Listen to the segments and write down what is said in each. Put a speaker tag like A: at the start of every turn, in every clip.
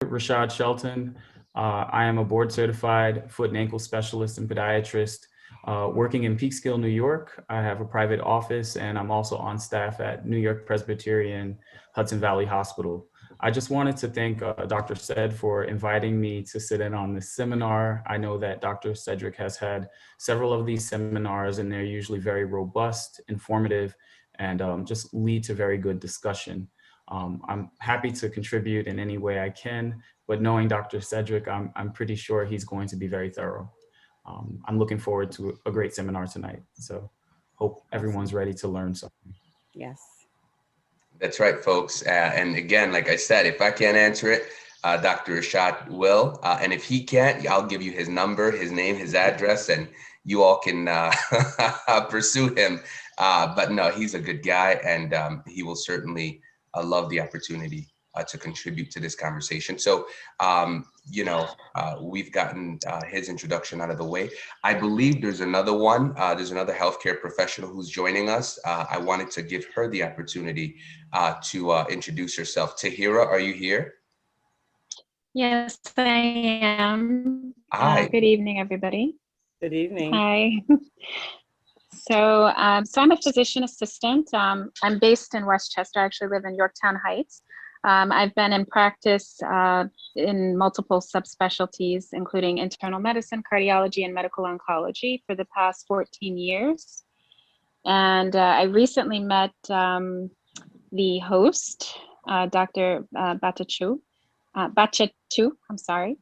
A: Rashad Shelton. I am a board certified foot and ankle specialist and podiatrist working in Peekskill, New York. I have a private office and I'm also on staff at New York Presbyterian Hudson Valley Hospital. I just wanted to thank Dr. Ced for inviting me to sit in on this seminar. I know that Dr. Cedrick has had several of these seminars and they're usually very robust, informative, and just lead to very good discussion. I'm happy to contribute in any way I can, but knowing Dr. Cedrick, I'm pretty sure he's going to be very thorough. I'm looking forward to a great seminar tonight. So hope everyone's ready to learn something.
B: Yes.
C: That's right, folks. And again, like I said, if I can't answer it, Dr. Rashad will. And if he can't, I'll give you his number, his name, his address, and you all can pursue him. But no, he's a good guy, and he will certainly love the opportunity to contribute to this conversation. So, we've gotten his introduction out of the way. I believe there's another one. There's another healthcare professional who's joining us. I wanted to give her the opportunity to introduce herself. Tahira, are you here?
D: Yes, I am.
C: Hi.
D: Good evening, everybody.
B: Good evening.
D: Hi. So I'm a physician assistant. I'm based in Westchester. I actually live in Yorktown Heights. I've been in practice in multiple subspecialties, including internal medicine, cardiology, and medical oncology for the past 14 years. And I recently met the host, Dr. Batachu, I'm sorry,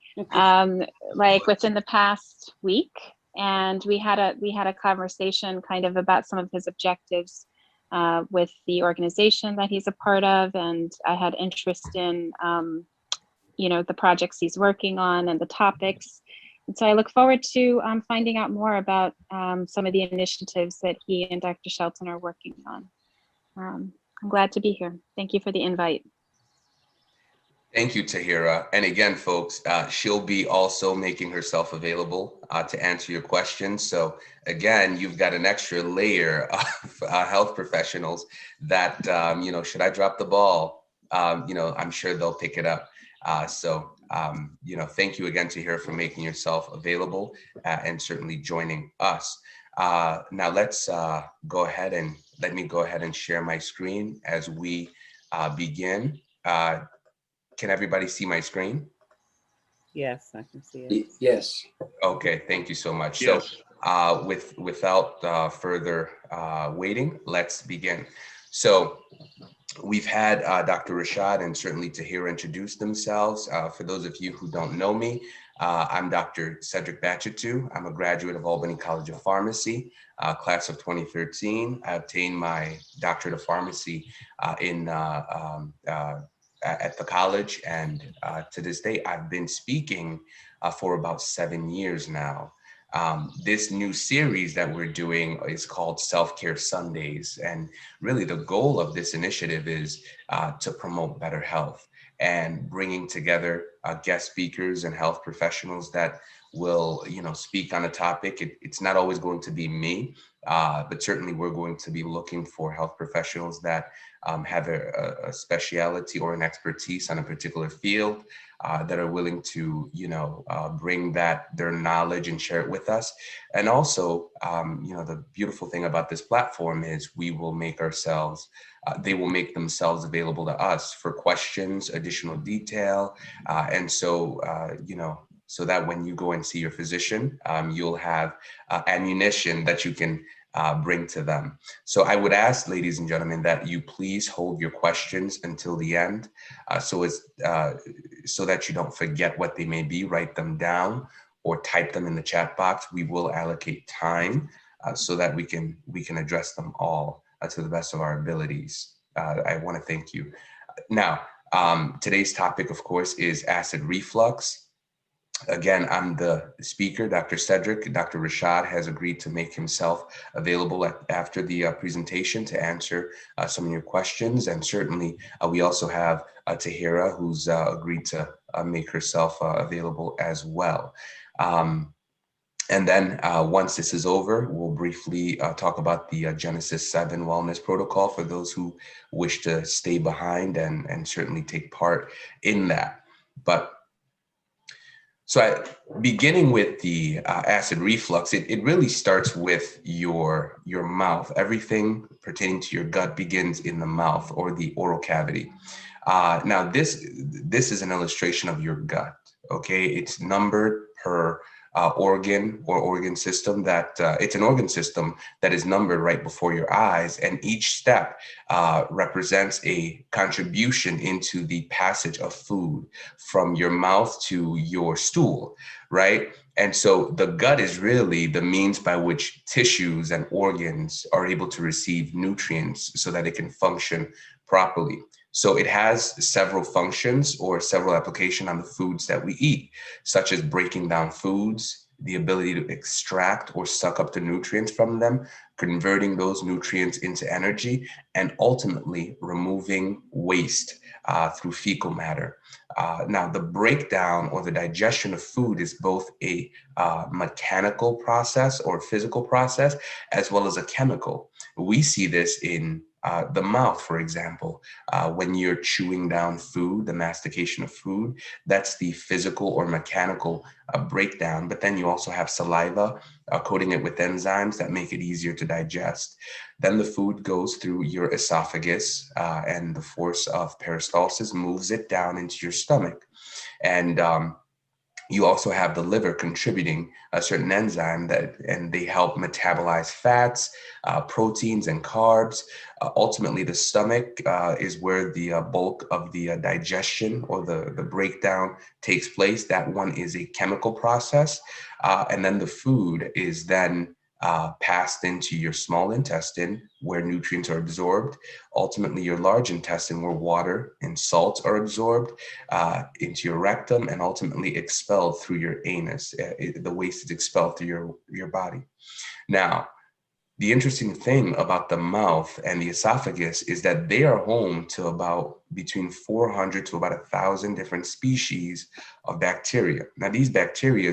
D: like within the past week. And we had a conversation kind of about some of his objectives with the organization that he's a part of, and I had interest in the projects he's working on and the topics. And so I look forward to finding out more about some of the initiatives that he and Dr. Shelton are working on. I'm glad to be here. Thank you for the invite.
C: Thank you, Tahira. And again, folks, she'll be also making herself available to answer your questions. So again, you've got an extra layer of health professionals that, should I drop the ball, I'm sure they'll pick it up. Thank you again, Tahira, for making yourself available and certainly joining us. Now let's go ahead and let me go ahead and share my screen as we begin. Can everybody see my screen?
B: Yes, I can see it.
E: Yes.
C: Okay, thank you so much.
E: Yes.
C: So without further waiting, let's begin. So we've had Dr. Rashad and certainly Tahira introduce themselves. For those of you who don't know me, I'm Dr. Cedrick Bachatu. I'm a graduate of Albany College of Pharmacy, class of 2013. I obtained my doctorate of pharmacy at the college, and to this day, I've been speaking for about 7 years now. This new series that we're doing is called Self-Care Sundays, and really the goal of this initiative is to promote better health and bringing together guest speakers and health professionals that will, speak on a topic. It's not always going to be me, but certainly we're going to be looking for health professionals that have a speciality or an expertise on a particular field that are willing to, bring their knowledge and share it with us. And also, the beautiful thing about this platform is we will make ourselves, they will make themselves available to us for questions, additional detail. And so, so that when you go and see your physician, you'll have ammunition that you can bring to them. So I would ask, ladies and gentlemen, that you please hold your questions until the end, so that you don't forget what they may be. Write them down or type them in the chat box. We will allocate time so that we can address them all to the best of our abilities. I want to thank you. Now, today's topic, of course, is acid reflux. Again, I'm the speaker, Dr. Cedrick. Dr. Rashad has agreed to make himself available after the presentation to answer some of your questions. And certainly we also have Tahira, who's agreed to make herself available as well. And then once this is over, we'll briefly talk about the Genesis 7 Wellness Protocol for those who wish to stay behind and certainly take part in that. Beginning with the acid reflux, it really starts with your mouth. Everything pertaining to your gut begins in the mouth or the oral cavity. Now, this is an illustration of your gut. Okay, it's numbered per organ or organ system. That it's an organ system that is numbered right before your eyes, and each step represents a contribution into the passage of food from your mouth to your stool, right? And so the gut is really the means by which tissues and organs are able to receive nutrients so that it can function properly. So it has several functions or several applications on the foods that we eat, such as breaking down foods, the ability to extract or suck up the nutrients from them, converting those nutrients into energy, and ultimately removing waste through fecal matter. Now, the breakdown or the digestion of food is both a mechanical process or physical process, as well as a chemical. We see this in the mouth, for example, when you're chewing down food, the mastication of food, that's the physical or mechanical breakdown. But then you also have saliva, coating it with enzymes that make it easier to digest. Then the food goes through your esophagus, and the force of peristalsis moves it down into your stomach. And you also have the liver contributing a certain enzyme and they help metabolize fats, proteins, and carbs. Ultimately, the stomach is where the bulk of the digestion or the breakdown takes place. That one is a chemical process. And then the food is then passed into your small intestine where nutrients are absorbed, ultimately your large intestine where water and salts are absorbed, into your rectum, and ultimately expelled through your anus. The waste is expelled through your body. Now, the interesting thing about the mouth and the esophagus is that they are home to about between 400 to about 1,000 different species of bacteria. Now, these bacteria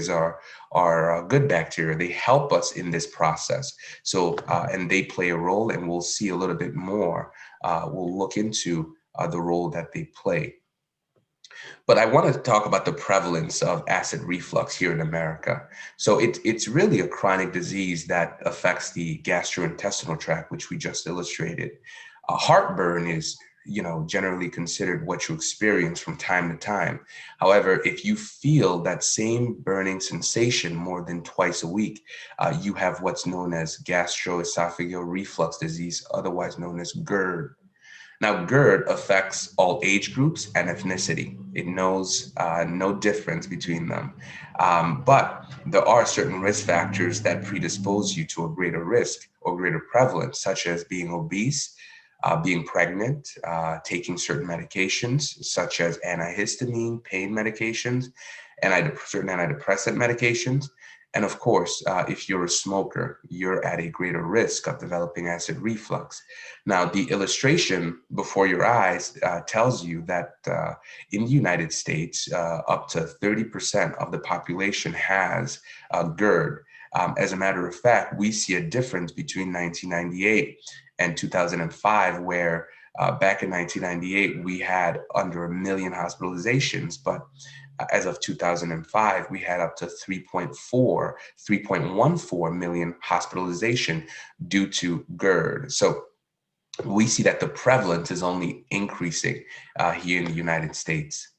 C: are good bacteria. They help us in this process. So, and they play a role, and we'll see a little bit more. We'll look into the role that they play. But I want to talk about the prevalence of acid reflux here in America. So it's really a chronic disease that affects the gastrointestinal tract, which we just illustrated. Heartburn is, generally considered what you experience from time to time. However, if you feel that same burning sensation more than twice a week, you have what's known as gastroesophageal reflux disease, otherwise known as GERD. Now, GERD affects all age groups and ethnicity. It knows no difference between them. But there are certain risk factors that predispose you to a greater risk or greater prevalence, such as being obese, being pregnant, taking certain medications, such as antihistamine, pain medications, certain antidepressant medications. And of course, if you're a smoker, you're at a greater risk of developing acid reflux. Now, the illustration before your eyes tells you that in the United States, up to 30% of the population has GERD. As a matter of fact, we see a difference between 1998 and 2005, where back in 1998, we had under 1 million hospitalizations, but as of 2005, we had up to 3.14 million hospitalization due to GERD. So we see that the prevalence is only increasing here in the United States.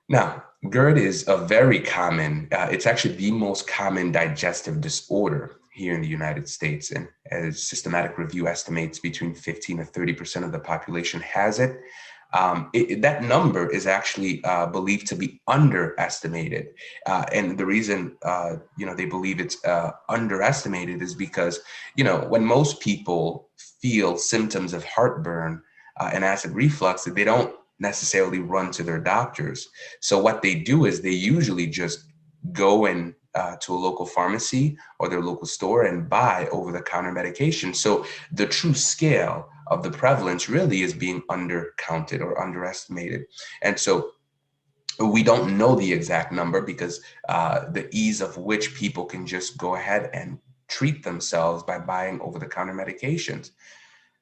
C: Now, GERD is a very common, it's actually the most common digestive disorder here in the United States. And as systematic review estimates, between 15 to 30% of the population has it. That number is actually believed to be underestimated. And the reason, they believe it's underestimated is because, when most people feel symptoms of heartburn and acid reflux, they don't necessarily run to their doctors. So what they do is they usually just go in to a local pharmacy or their local store and buy over-the-counter medication. So the true scale of the prevalence really is being undercounted or underestimated. And so we don't know the exact number because the ease of which people can just go ahead and treat themselves by buying over-the-counter medications.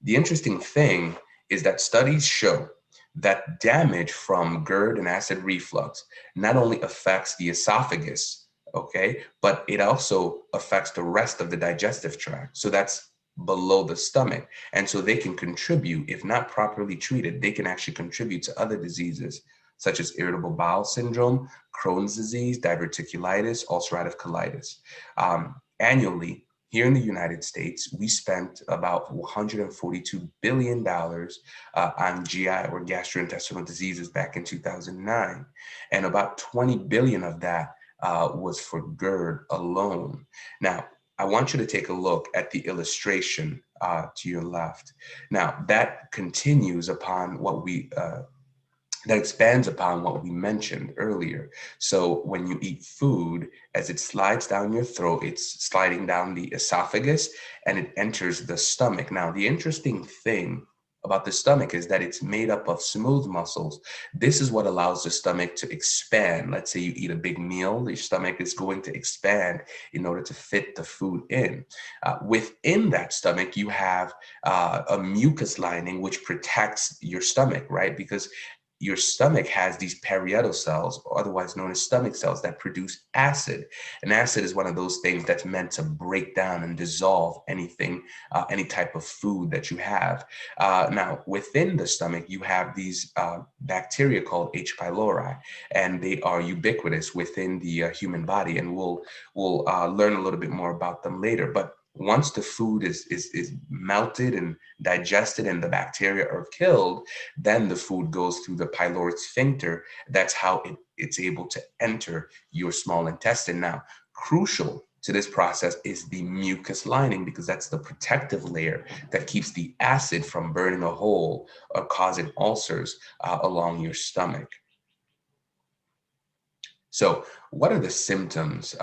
C: The interesting thing is that studies show that damage from GERD and acid reflux not only affects the esophagus, okay, but it also affects the rest of the digestive tract. So that's below the stomach. And so they can contribute, if not properly treated, they can actually contribute to other diseases such as irritable bowel syndrome, Crohn's disease, diverticulitis, ulcerative colitis. Annually, here in the United States, we spent about $142 billion on GI or gastrointestinal diseases back in 2009. And about 20 billion of that was for GERD alone. Now, I want you to take a look at the illustration to your left. Now, that continues upon what we that expands upon what we mentioned earlier. So when you eat food, as it slides down your throat, it's sliding down the esophagus and it enters the stomach. Now, the interesting thing about the stomach is that it's made up of smooth muscles. This is what allows the stomach to expand. Let's say you eat a big meal, your stomach is going to expand in order to fit the food in. Within that stomach, you have a mucus lining which protects your stomach, right? Because your stomach has these parietal cells, or otherwise known as stomach cells, that produce acid. And acid is one of those things that's meant to break down and dissolve anything, any type of food that you have. Now, within the stomach, you have these bacteria called H. pylori, and they are ubiquitous within the human body. And we'll learn a little bit more about them later. But once the food is melted and digested and the bacteria are killed, then the food goes through the pyloric sphincter. That's how it's able to enter your small intestine. Now, crucial to this process is the mucus lining, because that's the protective layer that keeps the acid from burning a hole or causing ulcers along your stomach. So what are the symptoms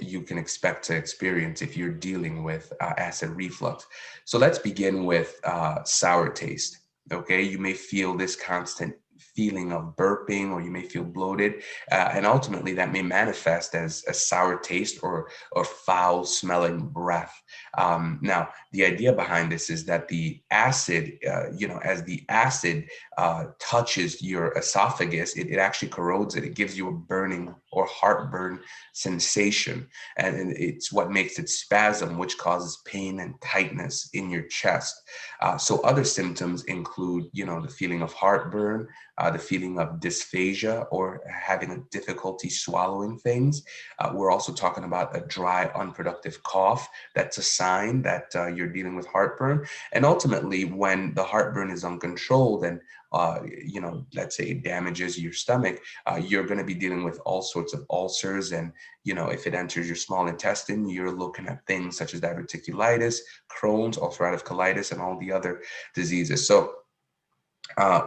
C: you can expect to experience if you're dealing with acid reflux? So let's begin with sour taste, okay? You may feel this constant feeling of burping, or you may feel bloated, and ultimately that may manifest as a sour taste or foul smelling breath. Now, the idea behind this is that the acid, as the acid touches your esophagus, it actually corrodes it. It gives you a burning or heartburn sensation, and it's what makes it spasm, which causes pain and tightness in your chest. So other symptoms include, the feeling of heartburn, the feeling of dysphagia, or having a difficulty swallowing things. We're also talking about a dry, unproductive cough. That's a sign that you're dealing with heartburn. And ultimately, when the heartburn is uncontrolled and let's say it damages your stomach, you're going to be dealing with all sorts of ulcers. And, if it enters your small intestine, you're looking at things such as diverticulitis, Crohn's, ulcerative colitis, and all the other diseases. So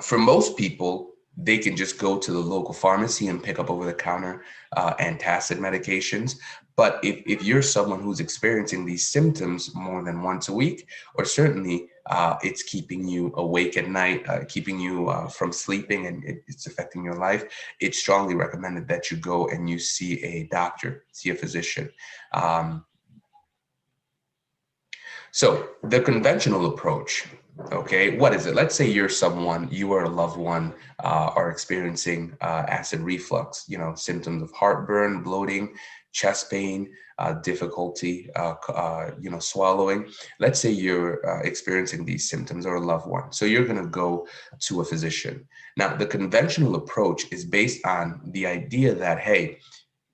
C: for most people, they can just go to the local pharmacy and pick up over-the-counter antacid medications. But if you're someone who's experiencing these symptoms more than once a week, or certainly it's keeping you awake at night, keeping you from sleeping, and it's affecting your life, it's strongly recommended that you go and you see a doctor, see a physician. So the conventional approach, okay, what is it? Let's say you or a loved one are experiencing acid reflux, symptoms of heartburn, bloating, chest pain, difficulty, swallowing. Let's say you're experiencing these symptoms, or a loved one. So you're going to go to a physician. Now, the conventional approach is based on the idea that, hey,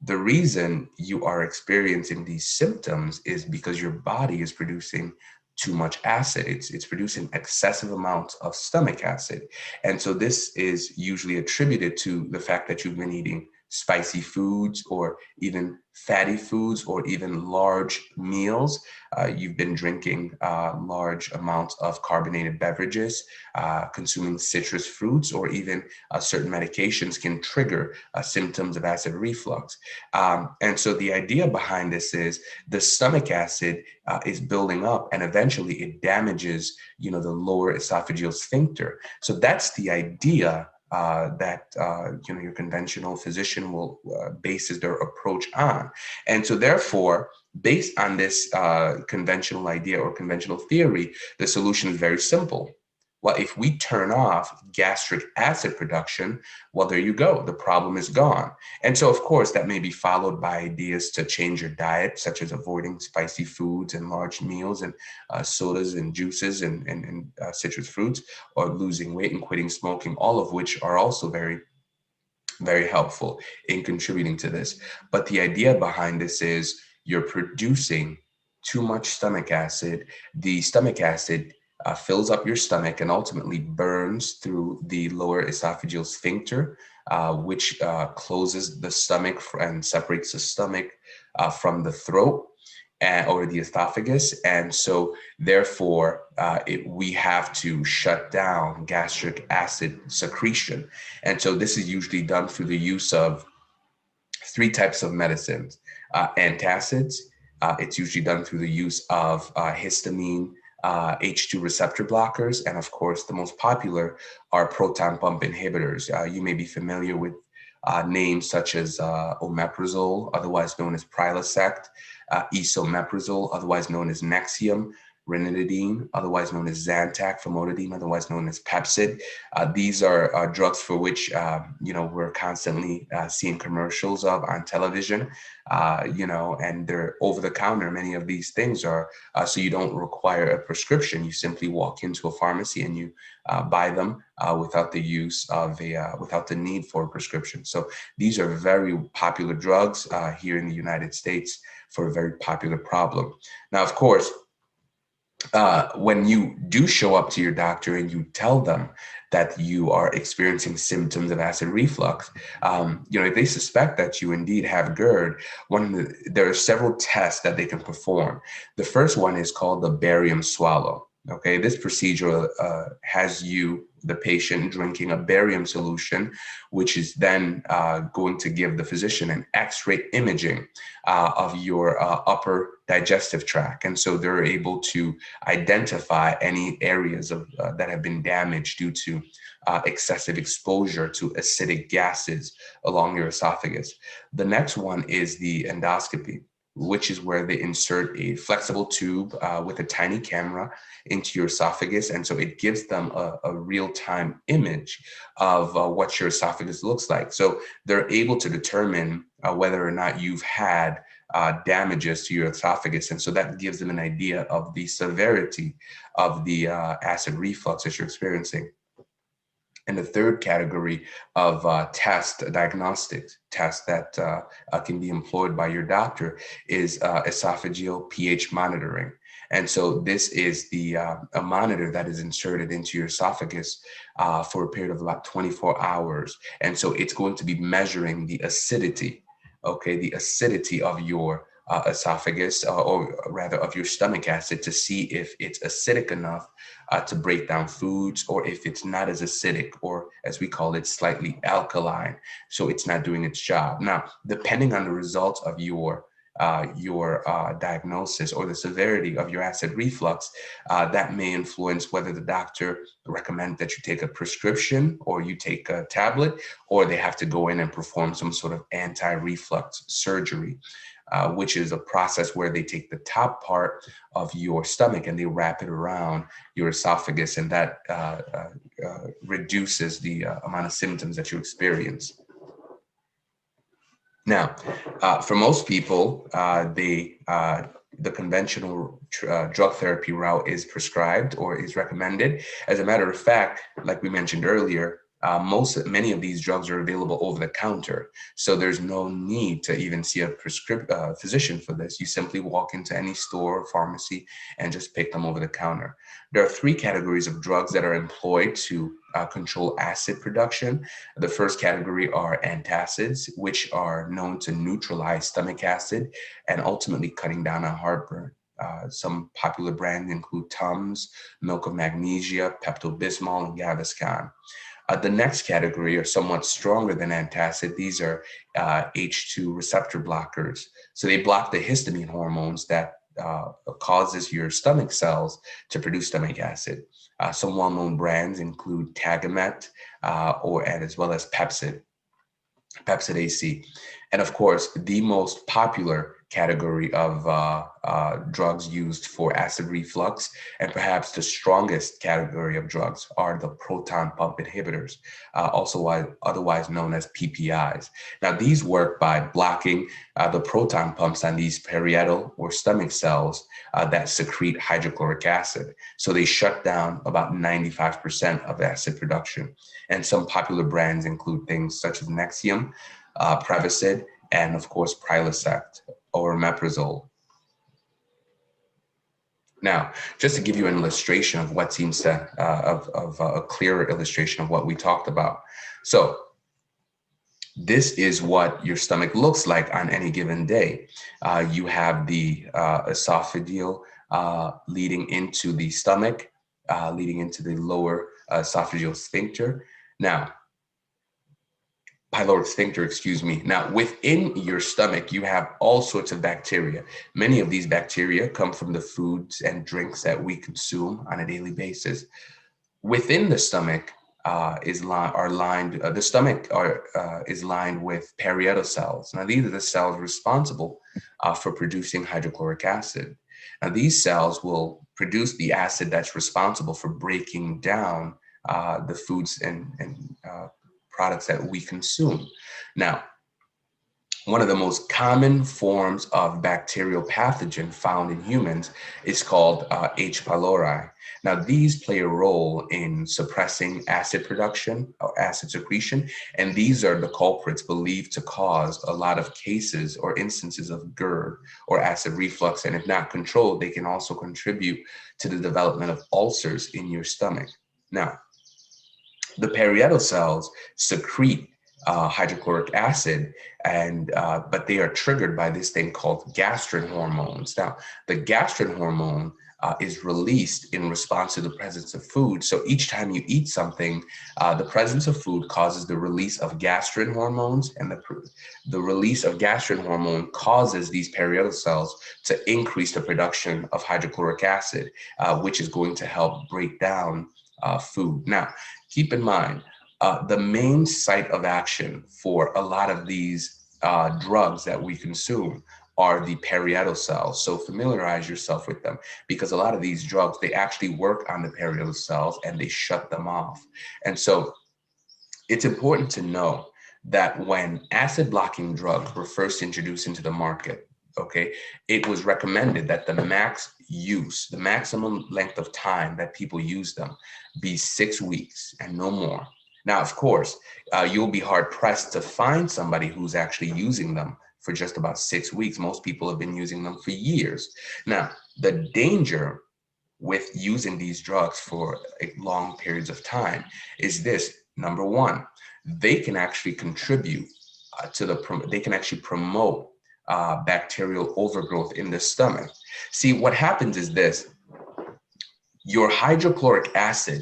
C: the reason you are experiencing these symptoms is because your body is producing too much acid. It's producing excessive amounts of stomach acid. And so this is usually attributed to the fact that you've been eating spicy foods, or even fatty foods, or even large meals. You've been drinking large amounts of carbonated beverages, consuming citrus fruits, or even certain medications can trigger symptoms of acid reflux. And so the idea behind this is the stomach acid is building up, and eventually it damages, the lower esophageal sphincter. So that's the idea that your conventional physician will bases their approach on. And so therefore, based on this conventional idea or conventional theory, the solution is very simple. Well, if we turn off gastric acid production, well, there you go. The problem is gone. And so, of course, that may be followed by ideas to change your diet, such as avoiding spicy foods and large meals and sodas and juices and citrus fruits, or losing weight and quitting smoking, all of which are also very, very helpful in contributing to this. But the idea behind this is you're producing too much stomach acid. The stomach acid fills up your stomach and ultimately burns through the lower esophageal sphincter, which closes the stomach and separates the stomach from the throat or the esophagus. And so therefore, we have to shut down gastric acid secretion. And so this is usually done through the use of 3 types of medicines. Antacids, it's usually done through the use of histamine, H2 receptor blockers, and of course, the most popular are proton pump inhibitors. You may be familiar with names such as omeprazole, otherwise known as Prilosec, esomeprazole, otherwise known as Nexium, ranitidine, otherwise known as Zantac, famotidine, otherwise known as Pepcid. These are drugs for which, we're constantly seeing commercials of on television, and they're over the counter. Many of these things are, so you don't require a prescription. You simply walk into a pharmacy and you buy them without the use of without the need for a prescription. So these are very popular drugs here in the United States for a very popular problem. Now, of course, when you do show up to your doctor and you tell them that you are experiencing symptoms of acid reflux, if they suspect that you indeed have GERD, there are several tests that they can perform. The first one is called the barium swallow. Okay, this procedure has the patient drinking a barium solution, which is then going to give the physician an X-ray imaging of your upper digestive tract. And so they're able to identify any areas that have been damaged due to excessive exposure to acidic gases along your esophagus. The next one is the endoscopy, which is where they insert a flexible tube with a tiny camera into your esophagus. And so it gives them a real-time image of what your esophagus looks like. So they're able to determine whether or not you've had damages to your esophagus. And so that gives them an idea of the severity of the acid reflux that you're experiencing. And the third category of diagnostic tests that can be employed by your doctor is esophageal pH monitoring. And so this is a monitor that is inserted into your esophagus for a period of about 24 hours. And so it's going to be measuring the acidity, the acidity of your esophagus, or rather of your stomach acid, to see if it's acidic enough to break down foods, or if it's not as acidic, or as we call it, slightly alkaline, so it's not doing its job. Now, depending on the results of your diagnosis or the severity of your acid reflux, that may influence whether the doctor recommends that you take a prescription or you take a tablet, or they have to go in and perform some sort of anti-reflux surgery, which is a process where they take the top part of your stomach and they wrap it around your esophagus, and that reduces the amount of symptoms that you experience. Now, for most people, the conventional drug therapy route is prescribed or is recommended. As a matter of fact, like we mentioned earlier, many of these drugs are available over the counter. So there's no need to even see a physician for this. You simply walk into any store or pharmacy and just pick them over the counter. There are 3 categories of drugs that are employed to control acid production. The first category are antacids, which are known to neutralize stomach acid and ultimately cutting down on heartburn. Some popular brands include Tums, Milk of Magnesia, Pepto-Bismol, and Gaviscon. The next category are somewhat stronger than antacid. These are H2 receptor blockers. So they block the histamine hormones that causes your stomach cells to produce stomach acid. Some well-known brands include Tagamet and as well as Pepcid AC. And of course, the most popular category of drugs used for acid reflux, and perhaps the strongest category of drugs, are the proton pump inhibitors, otherwise known as PPIs. Now, these work by blocking the proton pumps on these parietal or stomach cells that secrete hydrochloric acid. So they shut down about 95% of acid production. And some popular brands include things such as Nexium, Prevacid, and of course, Prilosec or Omeprazole. Now, just to give you an illustration of what seems to, a clearer illustration of what we talked about. So this is what your stomach looks like on any given day. You have the esophageal leading into the stomach, leading into the lower esophageal sphincter. Now, pyloric sphincter, excuse me. Now, within your stomach, you have all sorts of bacteria. Many of these bacteria come from the foods and drinks that we consume on a daily basis. Within the stomach is lined with parietal cells. Now, these are the cells responsible for producing hydrochloric acid. Now, these cells will produce the acid that's responsible for breaking down the foods and products that we consume. Now, one of the most common forms of bacterial pathogen found in humans is called H. pylori. Now, these play a role in suppressing acid production or acid secretion, and these are the culprits believed to cause a lot of cases or instances of GERD or acid reflux, and if not controlled, they can also contribute to the development of ulcers in your stomach. Now, the parietal cells secrete hydrochloric acid, but they are triggered by this thing called gastrin hormones. Now, the gastrin hormone is released in response to the presence of food. So each time you eat something, the presence of food causes the release of gastrin hormones, and the release of gastrin hormone causes these parietal cells to increase the production of hydrochloric acid, which is going to help break down food. Now, keep in mind, the main site of action for a lot of these drugs that we consume are the parietal cells. So familiarize yourself with them, because a lot of these drugs, they actually work on the parietal cells and they shut them off. And so it's important to know that when acid blocking drugs were first introduced into the market, okay, it was recommended that the maximum length of time that people use them be 6 weeks and no more. Now, of course, you'll be hard pressed to find somebody who's actually using them for just about 6 weeks. Most people have been using them for years. Now, the danger with using these drugs for long periods of time is this. Number one, they can actually contribute they can actually promote bacterial overgrowth in the stomach. See, what happens is this: your hydrochloric acid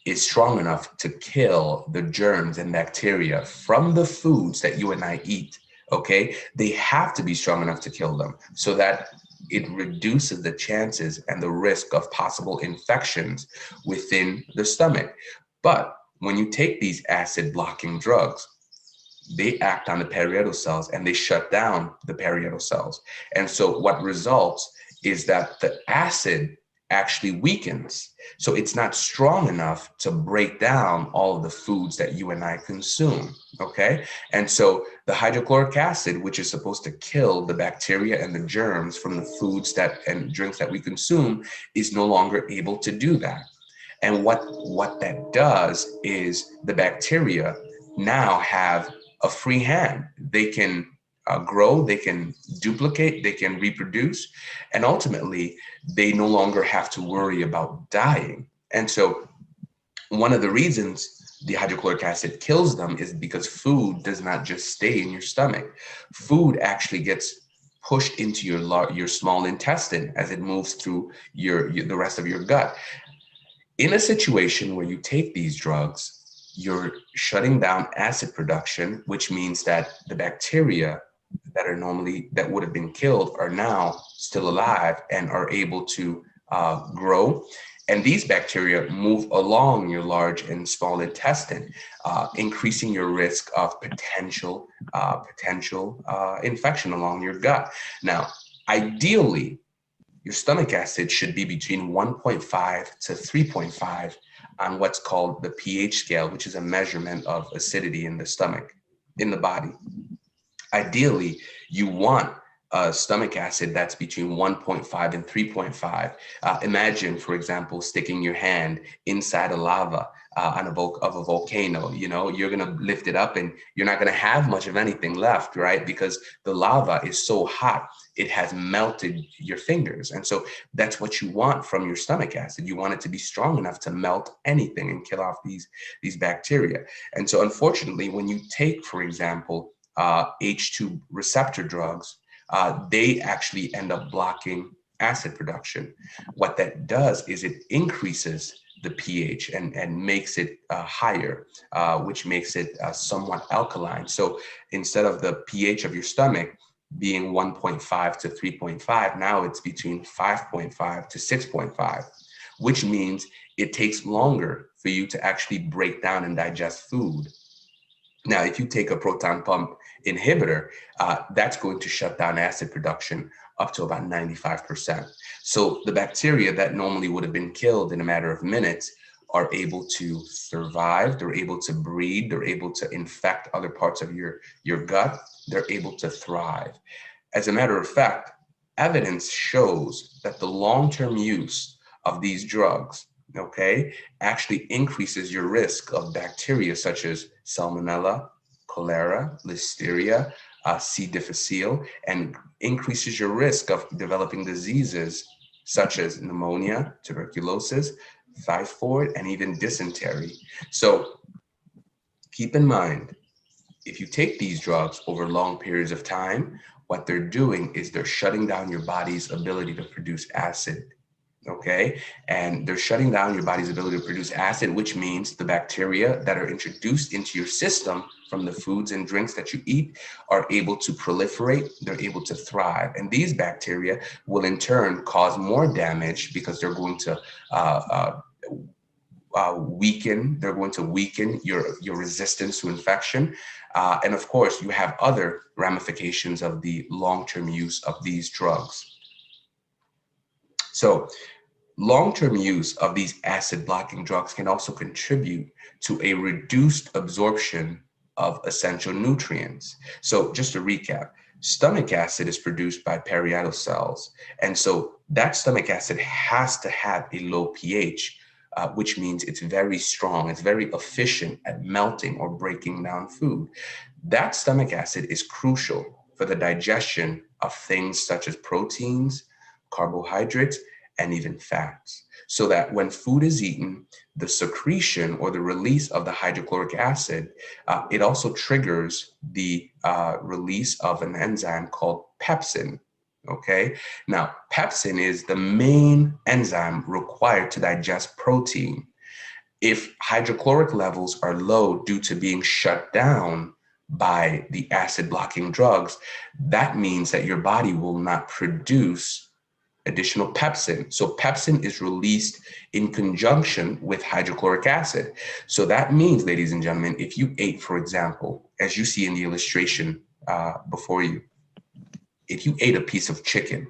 C: is strong enough to kill the germs and bacteria from the foods that you and I eat, okay? They have to be strong enough to kill them so that it reduces the chances and the risk of possible infections within the stomach. But when you take these acid blocking drugs, they act on the parietal cells and they shut down the parietal cells. And so what results is that the acid actually weakens. So it's not strong enough to break down all of the foods that you and I consume, okay? And so the hydrochloric acid, which is supposed to kill the bacteria and the germs from the foods and drinks that we consume, is no longer able to do that. And what that does is the bacteria now have a free hand. They can grow, they can duplicate, they can reproduce, and ultimately they no longer have to worry about dying. And so one of the reasons the hydrochloric acid kills them is because food does not just stay in your stomach. Food actually gets pushed into your small intestine as it moves through the rest of your gut. In a situation where you take these drugs, you're shutting down acid production, which means that the bacteria that would have been killed are now still alive and are able to grow. And these bacteria move along your large and small intestine, increasing your risk of potential infection along your gut. Now, ideally, your stomach acid should be between 1.5 to 3.5 on what's called the pH scale, which is a measurement of acidity in the stomach, in the body. Ideally, you want a stomach acid that's between 1.5 and 3.5. Imagine, for example, sticking your hand inside a lava of a volcano. You know, you're gonna lift it up and you're not gonna have much of anything left, right? Because the lava is so hot, it has melted your fingers. And so that's what you want from your stomach acid. You want it to be strong enough to melt anything and kill off these bacteria. And so unfortunately, when you take, for example, H2 receptor drugs, they actually end up blocking acid production. What that does is it increases the pH and makes it higher, which makes it somewhat alkaline. So instead of the pH of your stomach being 1.5 to 3.5, now it's between 5.5 to 6.5, which means it takes longer for you to actually break down and digest food. Now, if you take a proton pump inhibitor, that's going to shut down acid production up to about 95%. So the bacteria that normally would have been killed in a matter of minutes are able to survive, they're able to breed, they're able to infect other parts of your gut, they're able to thrive. As a matter of fact, evidence shows that the long-term use of these drugs, okay, actually increases your risk of bacteria such as Salmonella, cholera, Listeria, C. difficile, and increases your risk of developing diseases such as pneumonia, tuberculosis, typhoid, and even dysentery. So keep in mind, if you take these drugs over long periods of time, what they're doing is they're shutting down your body's ability to produce acid. Okay, and they're shutting down your body's ability to produce acid, which means the bacteria that are introduced into your system from the foods and drinks that you eat are able to proliferate, they're able to thrive. And these bacteria will in turn cause more damage because they're going to weaken your resistance to infection. And of course, you have other ramifications of the long-term use of these drugs. So long-term use of these acid blocking drugs can also contribute to a reduced absorption of essential nutrients. So just to recap, stomach acid is produced by parietal cells. And so that stomach acid has to have a low pH, which means it's very strong, it's very efficient at melting or breaking down food. That stomach acid is crucial for the digestion of things such as proteins, carbohydrates, and even fats, so that when food is eaten, the secretion or the release of the hydrochloric acid, it also triggers the release of an enzyme called pepsin. Okay, now pepsin is the main enzyme required to digest protein. If hydrochloric levels are low due to being shut down by the acid blocking drugs, that means that your body will not produce additional pepsin. So pepsin is released in conjunction with hydrochloric acid. So that means, ladies and gentlemen, if you ate, for example, as you see in the illustration before you, if you ate a piece of chicken,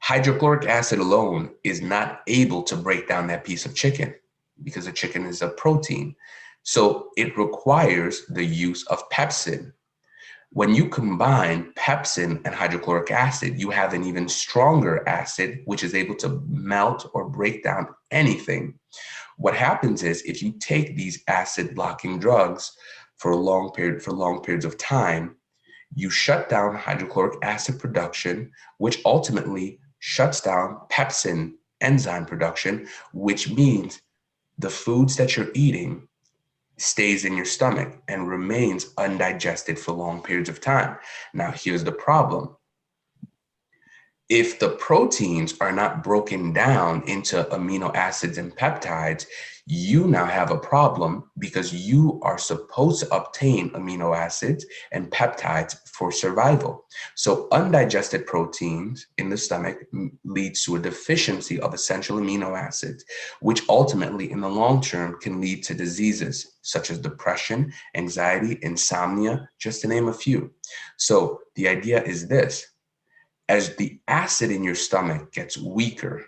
C: hydrochloric acid alone is not able to break down that piece of chicken because the chicken is a protein. So it requires the use of pepsin. When you combine pepsin and hydrochloric acid, you have an even stronger acid, which is able to melt or break down anything. What happens is if you take these acid blocking drugs for long periods of time, you shut down hydrochloric acid production, which ultimately shuts down pepsin enzyme production, which means the foods that you're eating stays in your stomach and remains undigested for long periods of time. Now, here's the problem. if the proteins are not broken down into amino acids and peptides, you now have a problem because you are supposed to obtain amino acids and peptides for survival. So undigested proteins in the stomach leads to a deficiency of essential amino acids, which ultimately in the long term can lead to diseases such as depression, anxiety, insomnia, just to name a few. So the idea is this: as the acid in your stomach gets weaker,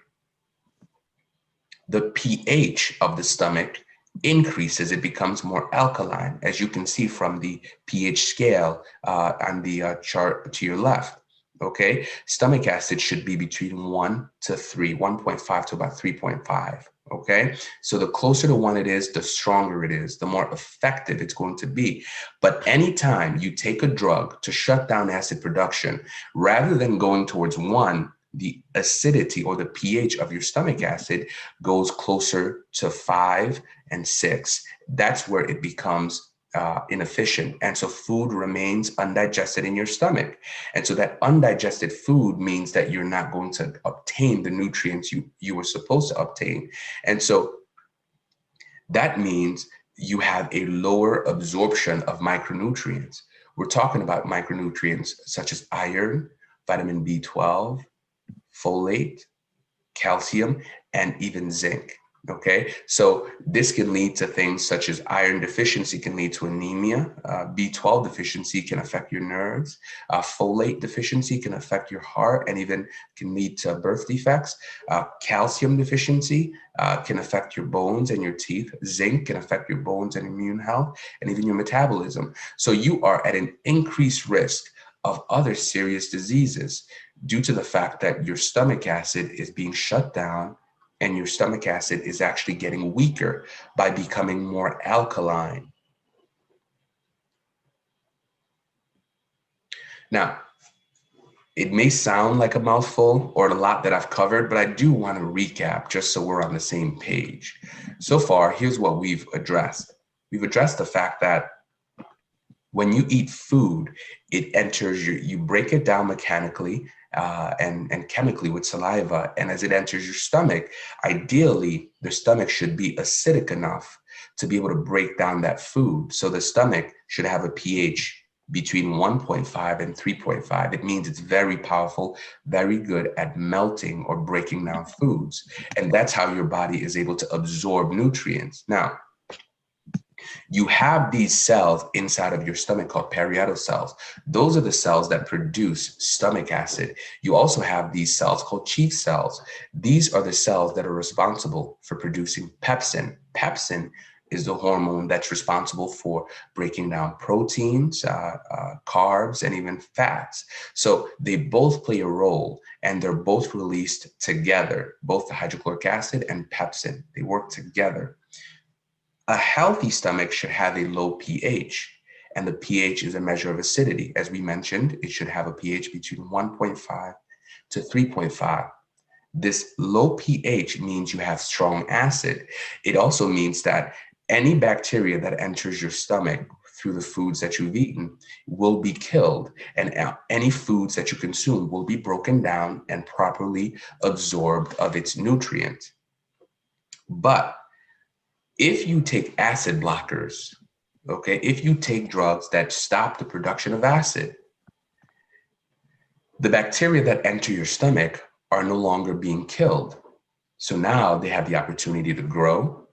C: the pH of the stomach increases, it becomes more alkaline, as you can see from the pH scale on the chart to your left. Okay, stomach acid should be between 1 to 3, 1.5 to about 3.5. Okay, so the closer to 1 it is, the stronger it is, the more effective it's going to be. But anytime you take a drug to shut down acid production, rather than going towards 1, the acidity or the pH of your stomach acid goes closer to 5 and 6. That's where it becomes inefficient. And so food remains undigested in your stomach. And so that undigested food means that you're not going to obtain the nutrients you were supposed to obtain. And so that means you have a lower absorption of micronutrients. We're talking about micronutrients such as iron, vitamin B12, folate, calcium, and even zinc. Okay, so this can lead to things such as iron deficiency can lead to anemia, B12 deficiency can affect your nerves, folate deficiency can affect your heart and even can lead to birth defects, calcium deficiency can affect your bones and your teeth, zinc can affect your bones and immune health, and even your metabolism. So you are at an increased risk of other serious diseases due to the fact that your stomach acid is being shut down and your stomach acid is actually getting weaker by becoming more alkaline. Now, it may sound like a mouthful or a lot that I've covered, but I do want to recap just so we're on the same page. So far, here's what we've addressed. We've addressed the fact that when you eat food, it enters you break it down mechanically and chemically with saliva. And as it enters your stomach, ideally, the stomach should be acidic enough to be able to break down that food. So the stomach should have a pH between 1.5 and 3.5. It means it's very powerful, very good at melting or breaking down foods. And that's how your body is able to absorb nutrients. Now, you have these cells inside of your stomach called parietal cells. Those are the cells that produce stomach acid. You also have these cells called chief cells. These are the cells that are responsible for producing pepsin. Pepsin is the hormone that's responsible for breaking down proteins, carbs, and even fats. So they both play a role and they're both released together, both the hydrochloric acid and pepsin. They work together. A healthy stomach should have a low pH, and the pH is a measure of acidity. As we mentioned, it should have a pH between 1.5 to 3.5. This low pH means you have strong acid. It also means that any bacteria that enters your stomach through the foods that you've eaten will be killed, and any foods that you consume will be broken down and properly absorbed of its nutrients. But if you take acid blockers, okay, if you take drugs that stop the production of acid, the bacteria that enter your stomach are no longer being killed. So now they have the opportunity to grow,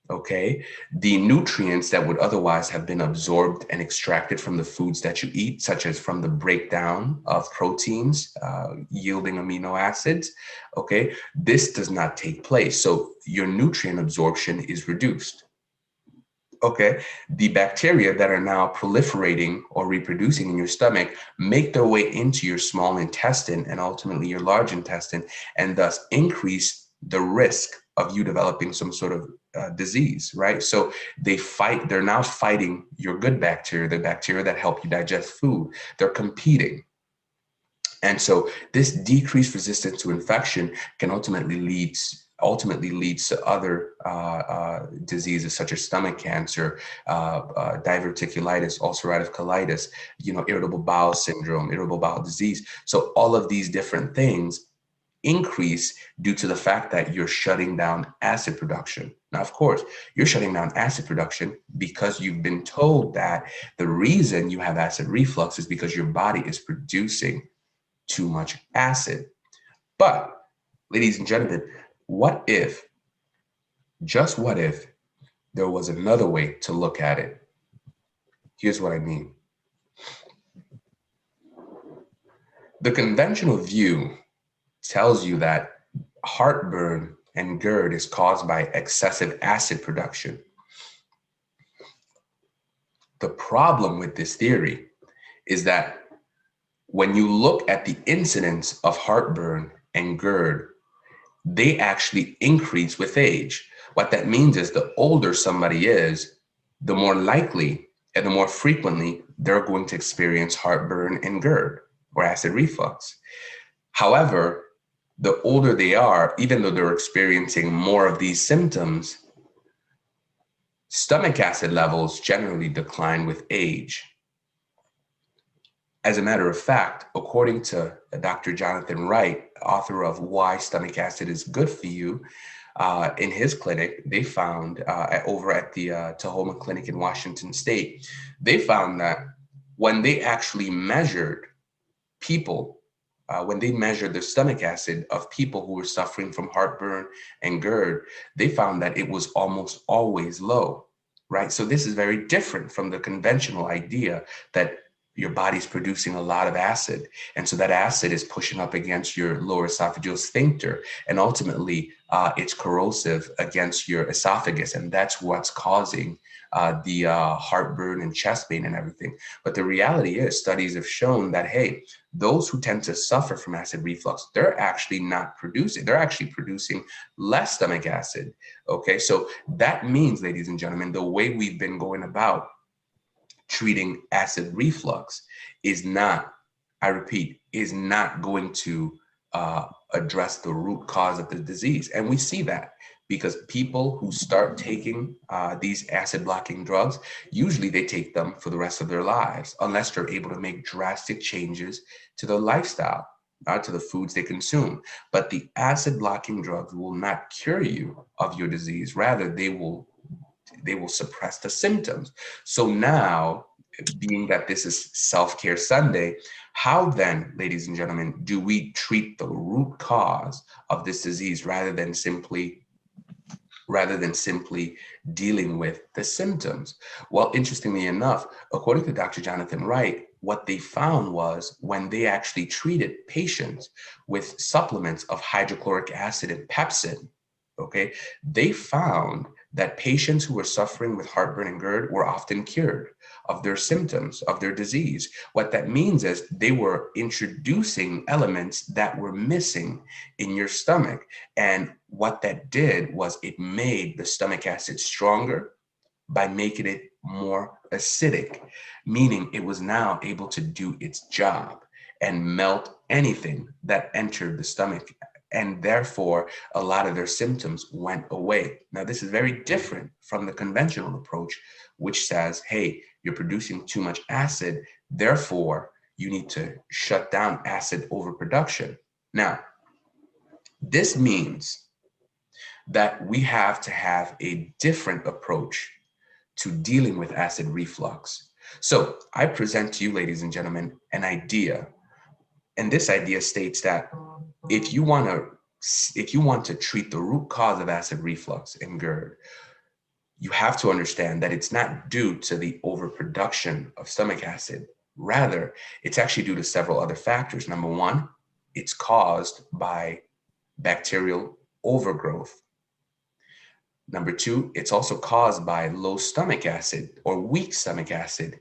C: okay? The nutrients that would otherwise have been absorbed and extracted from the foods that you eat, such as from the breakdown of proteins, yielding amino acids, okay? This does not take place. So your nutrient absorption is reduced. Okay, the bacteria that are now proliferating or reproducing in your stomach make their way into your small intestine and ultimately your large intestine, and thus increase the risk of you developing some sort of disease, right? So they're now fighting your good bacteria, the bacteria that help you digest food. They're competing. And so this decreased resistance to infection can ultimately lead ultimately leads to other diseases such as stomach cancer, diverticulitis, ulcerative colitis, irritable bowel syndrome, irritable bowel disease. So all of these different things increase due to the fact that you're shutting down acid production. Now, of course, you're shutting down acid production because you've been told that the reason you have acid reflux is because your body is producing too much acid. But, ladies and gentlemen, what if, just what if, there was another way to look at it? Here's what I mean. The conventional view tells you that heartburn and GERD is caused by excessive acid production. The problem with this theory is that when you look at the incidence of heartburn and GERD, they actually increase with age. What that means is the older somebody is, the more likely and the more frequently they're going to experience heartburn and GERD or acid reflux. However, the older they are, even though they're experiencing more of these symptoms, stomach acid levels generally decline with age. As a matter of fact, according to Dr. Jonathan Wright, author of Why Stomach Acid is Good for You, in his clinic, they found over at the Tahoma Clinic in Washington State, they found that when they actually measured people, when they measured the stomach acid of people who were suffering from heartburn and GERD, they found that it was almost always low, right? So this is very different from the conventional idea that your body's producing a lot of acid. And so that acid is pushing up against your lower esophageal sphincter. And ultimately, it's corrosive against your esophagus. And that's what's causing the heartburn and chest pain and everything. But the reality is, studies have shown that, hey, those who tend to suffer from acid reflux, they're actually not producing, they're actually producing less stomach acid. Okay, so that means, ladies and gentlemen, the way we've been going about treating acid reflux is not, I repeat, is not going to address the root cause of the disease. And we see that because people who start taking these acid blocking drugs, usually they take them for the rest of their lives, unless they're able to make drastic changes to their lifestyle, to the foods they consume. But the acid blocking drugs will not cure you of your disease. Rather, they will suppress the symptoms. So now, being that this is Self-Care Sunday, how then, ladies and gentlemen, do we treat the root cause of this disease rather than simply dealing with the symptoms? Well, interestingly enough, according to Dr. Jonathan Wright, what they found was when they actually treated patients with supplements of hydrochloric acid and pepsin, okay, they found that patients who were suffering with heartburn and GERD were often cured of their symptoms, of their disease. What that means is they were introducing elements that were missing in your stomach. And what that did was it made the stomach acid stronger by making it more acidic, meaning it was now able to do its job and melt anything that entered the stomach. And therefore, a lot of their symptoms went away. Now, this is very different from the conventional approach, which says, hey, you're producing too much acid, therefore, you need to shut down acid overproduction. Now, this means that we have to have a different approach to dealing with acid reflux. So I present to you, ladies and gentlemen, an idea. And this idea states that if you want to treat the root cause of acid reflux and GERD, you have to understand that it's not due to the overproduction of stomach acid. Rather, it's actually due to several other factors. Number one, it's caused by bacterial overgrowth. Number two, it's also caused by low stomach acid or weak stomach acid,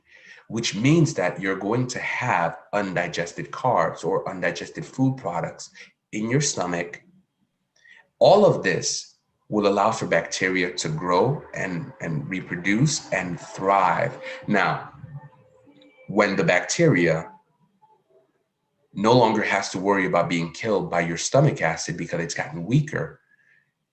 C: which means that you're going to have undigested carbs or undigested food products in your stomach. All of this will allow for bacteria to grow and reproduce and thrive. Now, when the bacteria no longer has to worry about being killed by your stomach acid because it's gotten weaker,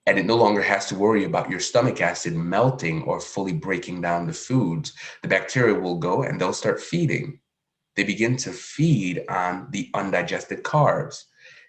C: and it no longer has to worry about your stomach acid melting or fully breaking down the foods. The bacteria will go and they'll start feeding. They begin to feed on the undigested carbs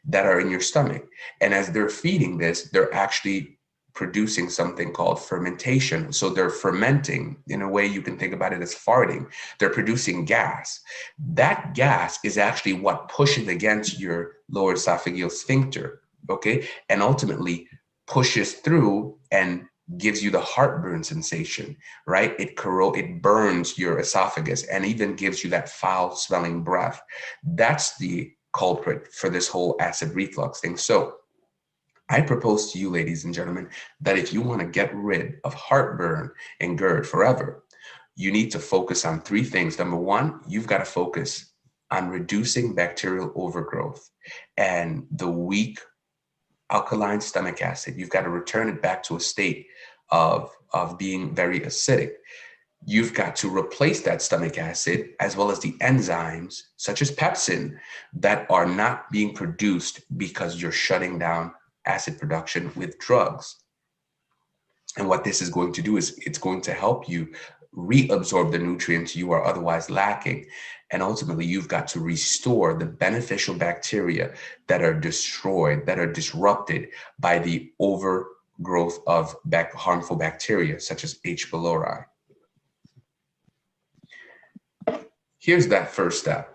C: that are in your stomach. And as they're feeding this, they're actually producing something called fermentation. So they're fermenting. In a way, you can think about it as farting. They're producing gas. That gas is actually what pushes against your lower esophageal sphincter, okay? And ultimately pushes through and gives you the heartburn sensation, right? It burns your esophagus and even gives you that foul smelling breath. That's the culprit for this whole acid reflux thing. So I propose to you, ladies and gentlemen, that if you want to get rid of heartburn and GERD forever, you need to focus on three things. Number one, you've got to focus on reducing bacterial overgrowth and the weak alkaline stomach acid. You've got to return it back to a state of being very acidic. You've got to replace that stomach acid as well as the enzymes such as pepsin that are not being produced because you're shutting down acid production with drugs. And what this is going to do is it's going to help you reabsorb the nutrients you are otherwise lacking. And ultimately, you've got to restore the beneficial bacteria that are destroyed, that are disrupted by the overgrowth of harmful bacteria, such as H. pylori. Here's that first step,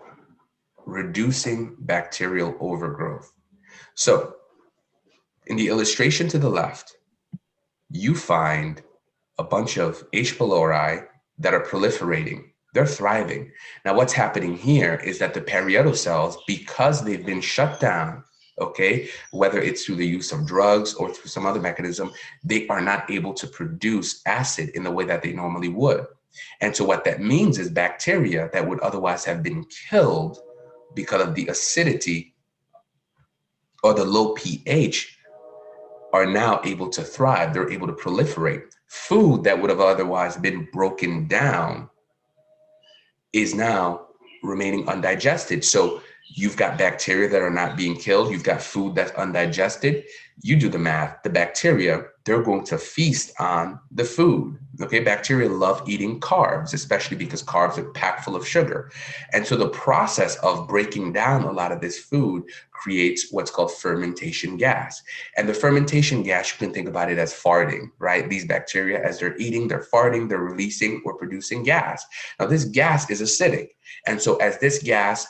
C: reducing bacterial overgrowth. So in the illustration to the left, you find a bunch of H. pylori that are proliferating. They're thriving. Now, what's happening here is that the parietal cells, because they've been shut down, okay, whether it's through the use of drugs or through some other mechanism, they are not able to produce acid in the way that they normally would. And so what that means is bacteria that would otherwise have been killed because of the acidity or the low pH are now able to thrive. They're able to proliferate. Food that would have otherwise been broken down is now remaining undigested. So you've got bacteria that are not being killed. You've got food that's undigested. You do the math. The bacteria, they're going to feast on the food. Okay, bacteria love eating carbs, especially because carbs are packed full of sugar. And so the process of breaking down a lot of this food creates what's called fermentation gas. And the fermentation gas, you can think about it as farting, right? These bacteria, as they're eating, they're farting, they're releasing or producing gas. Now, this gas is acidic. And so as this gas,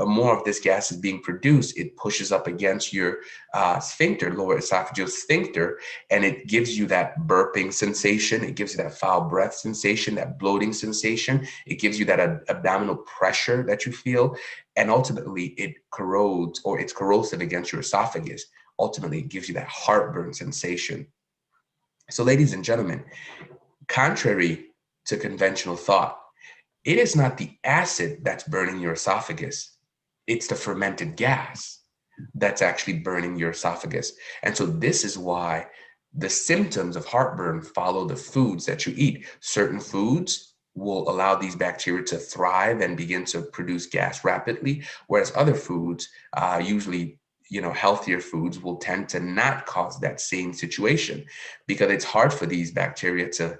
C: more of this gas is being produced, it pushes up against your sphincter, lower esophageal sphincter, and it gives you that burping sensation. It gives you that foul breath sensation, that bloating sensation. It gives you that abdominal pressure that you feel. And ultimately, it corrodes, or it's corrosive against your esophagus. Ultimately, it gives you that heartburn sensation. So, ladies and gentlemen, contrary to conventional thought, it is not the acid that's burning your esophagus. It's the fermented gas that's actually burning your esophagus. And so this is why the symptoms of heartburn follow the foods that you eat. Certain foods will allow these bacteria to thrive and begin to produce gas rapidly, whereas other foods, usually healthier foods, will tend to not cause that same situation, because it's hard for these bacteria to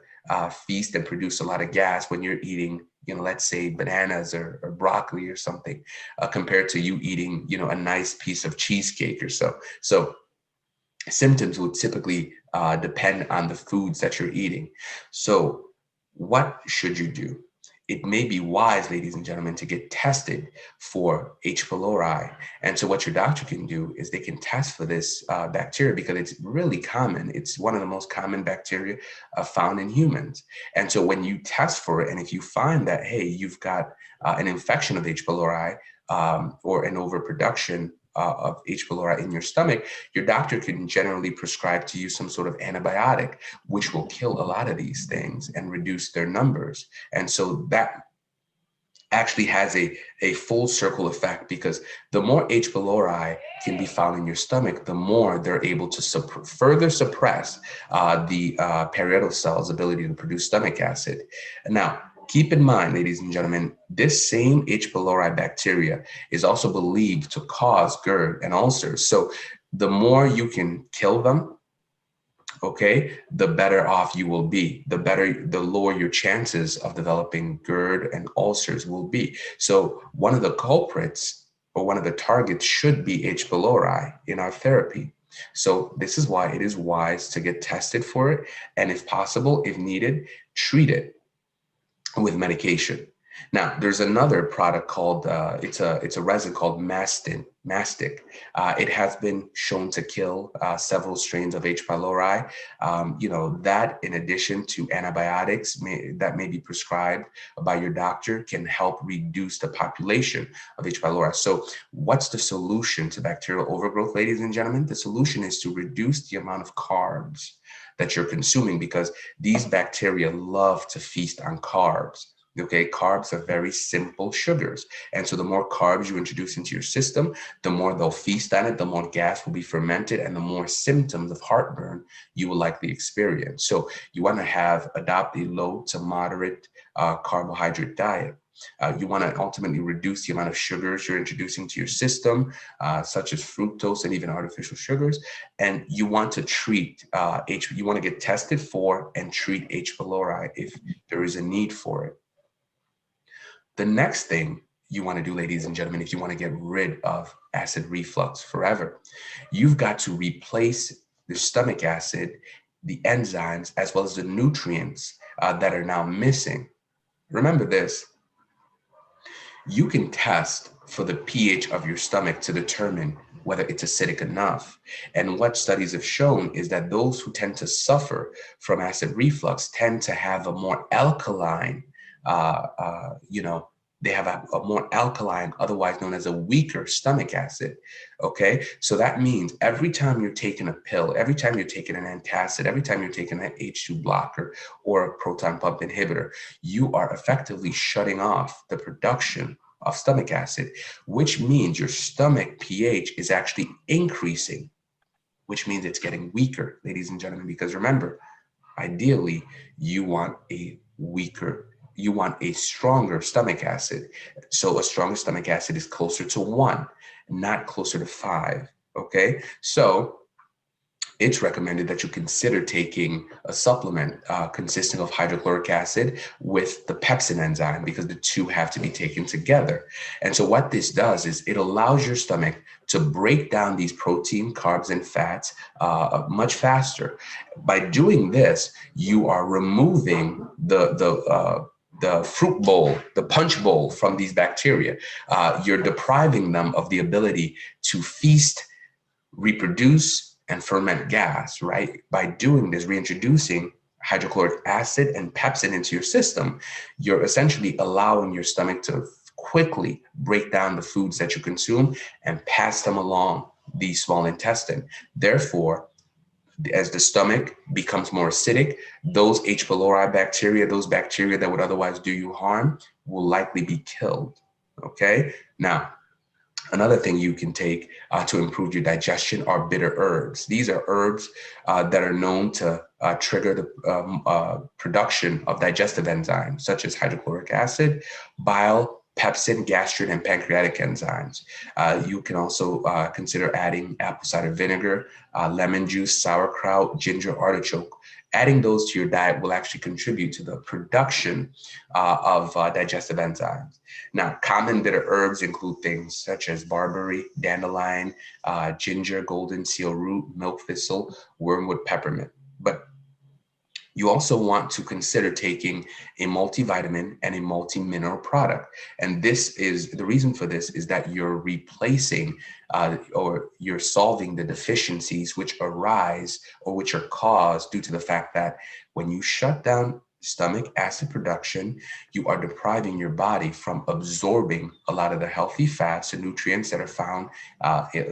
C: feast and produce a lot of gas when you're eating, let's say bananas or broccoli or something, compared to you eating, a nice piece of cheesecake or so. So symptoms would typically depend on the foods that you're eating. So what should you do? It may be wise, ladies and gentlemen, to get tested for H. pylori. And so what your doctor can do is they can test for this bacteria, because it's really common. It's one of the most common bacteria found in humans. And so when you test for it, and if you find that, hey, you've got an infection of H. pylori or an overproduction of H. pylori in your stomach, your doctor can generally prescribe to you some sort of antibiotic, which will kill a lot of these things and reduce their numbers. And so that actually has a full circle effect, because the more H. pylori can be found in your stomach, the more they're able to further suppress the parietal cells' ability to produce stomach acid. Now, keep in mind, ladies and gentlemen, this same H. pylori bacteria is also believed to cause GERD and ulcers. So the more you can kill them, okay, the better off you will be, the lower your chances of developing GERD and ulcers will be. So one of the culprits or one of the targets should be H. pylori in our therapy. So this is why it is wise to get tested for it, and if possible, if needed, treat it with medication. Now, there's another product called, it's a resin called mastic. It has been shown to kill several strains of H. pylori. That in addition to antibiotics that may be prescribed by your doctor can help reduce the population of H. pylori. So what's the solution to bacterial overgrowth, ladies and gentlemen? The solution is to reduce the amount of carbs that you're consuming, because these bacteria love to feast on carbs. Okay, carbs are very simple sugars. And so the more carbs you introduce into your system, the more they'll feast on it, the more gas will be fermented, and the more symptoms of heartburn you will likely experience. So you want to adopt a low to moderate carbohydrate diet. You want to ultimately reduce the amount of sugars you're introducing to your system, such as fructose and even artificial sugars. And you want to treat you want to get tested for and treat H. pylori if there is a need for it. The next thing you want to do, ladies and gentlemen, if you want to get rid of acid reflux forever, you've got to replace the stomach acid, the enzymes, as well as the nutrients that are now missing. Remember this, you can test for the pH of your stomach to determine whether it's acidic enough. And what studies have shown is that those who tend to suffer from acid reflux tend to have a more alkaline, they have a more alkaline, otherwise known as a weaker stomach acid, okay? So that means every time you're taking a pill, every time you're taking an antacid, every time you're taking an H2 blocker or a proton pump inhibitor, you are effectively shutting off the production of stomach acid, which means your stomach pH is actually increasing, which means it's getting weaker, ladies and gentlemen, because remember, ideally, you want a stronger stomach acid. So a stronger stomach acid is closer to 1, not closer to 5, okay? So it's recommended that you consider taking a supplement consisting of hydrochloric acid with the pepsin enzyme, because the two have to be taken together. And so what this does is it allows your stomach to break down these protein, carbs, and fats much faster. By doing this, you are removing the fruit bowl, the punch bowl from these bacteria. You're depriving them of the ability to feast, reproduce, and ferment gas, right? By doing this, reintroducing hydrochloric acid and pepsin into your system, you're essentially allowing your stomach to quickly break down the foods that you consume and pass them along the small intestine. Therefore, as the stomach becomes more acidic, those H. pylori bacteria, those bacteria that would otherwise do you harm, will likely be killed, okay? Now, another thing you can take to improve your digestion are bitter herbs. These are herbs that are known to trigger the production of digestive enzymes, such as hydrochloric acid, bile, pepsin, gastrin, and pancreatic enzymes. You can also consider adding apple cider vinegar, lemon juice, sauerkraut, ginger, artichoke. Adding those to your diet will actually contribute to the production of digestive enzymes. Now, common bitter herbs include things such as barberry, dandelion, ginger, golden seal root, milk thistle, wormwood, peppermint. But you also want to consider taking a multivitamin and a multi-mineral product. And this is, the reason for this is that you're replacing or you're solving the deficiencies which arise or which are caused due to the fact that when you shut down stomach acid production, you are depriving your body from absorbing a lot of the healthy fats and nutrients that are found,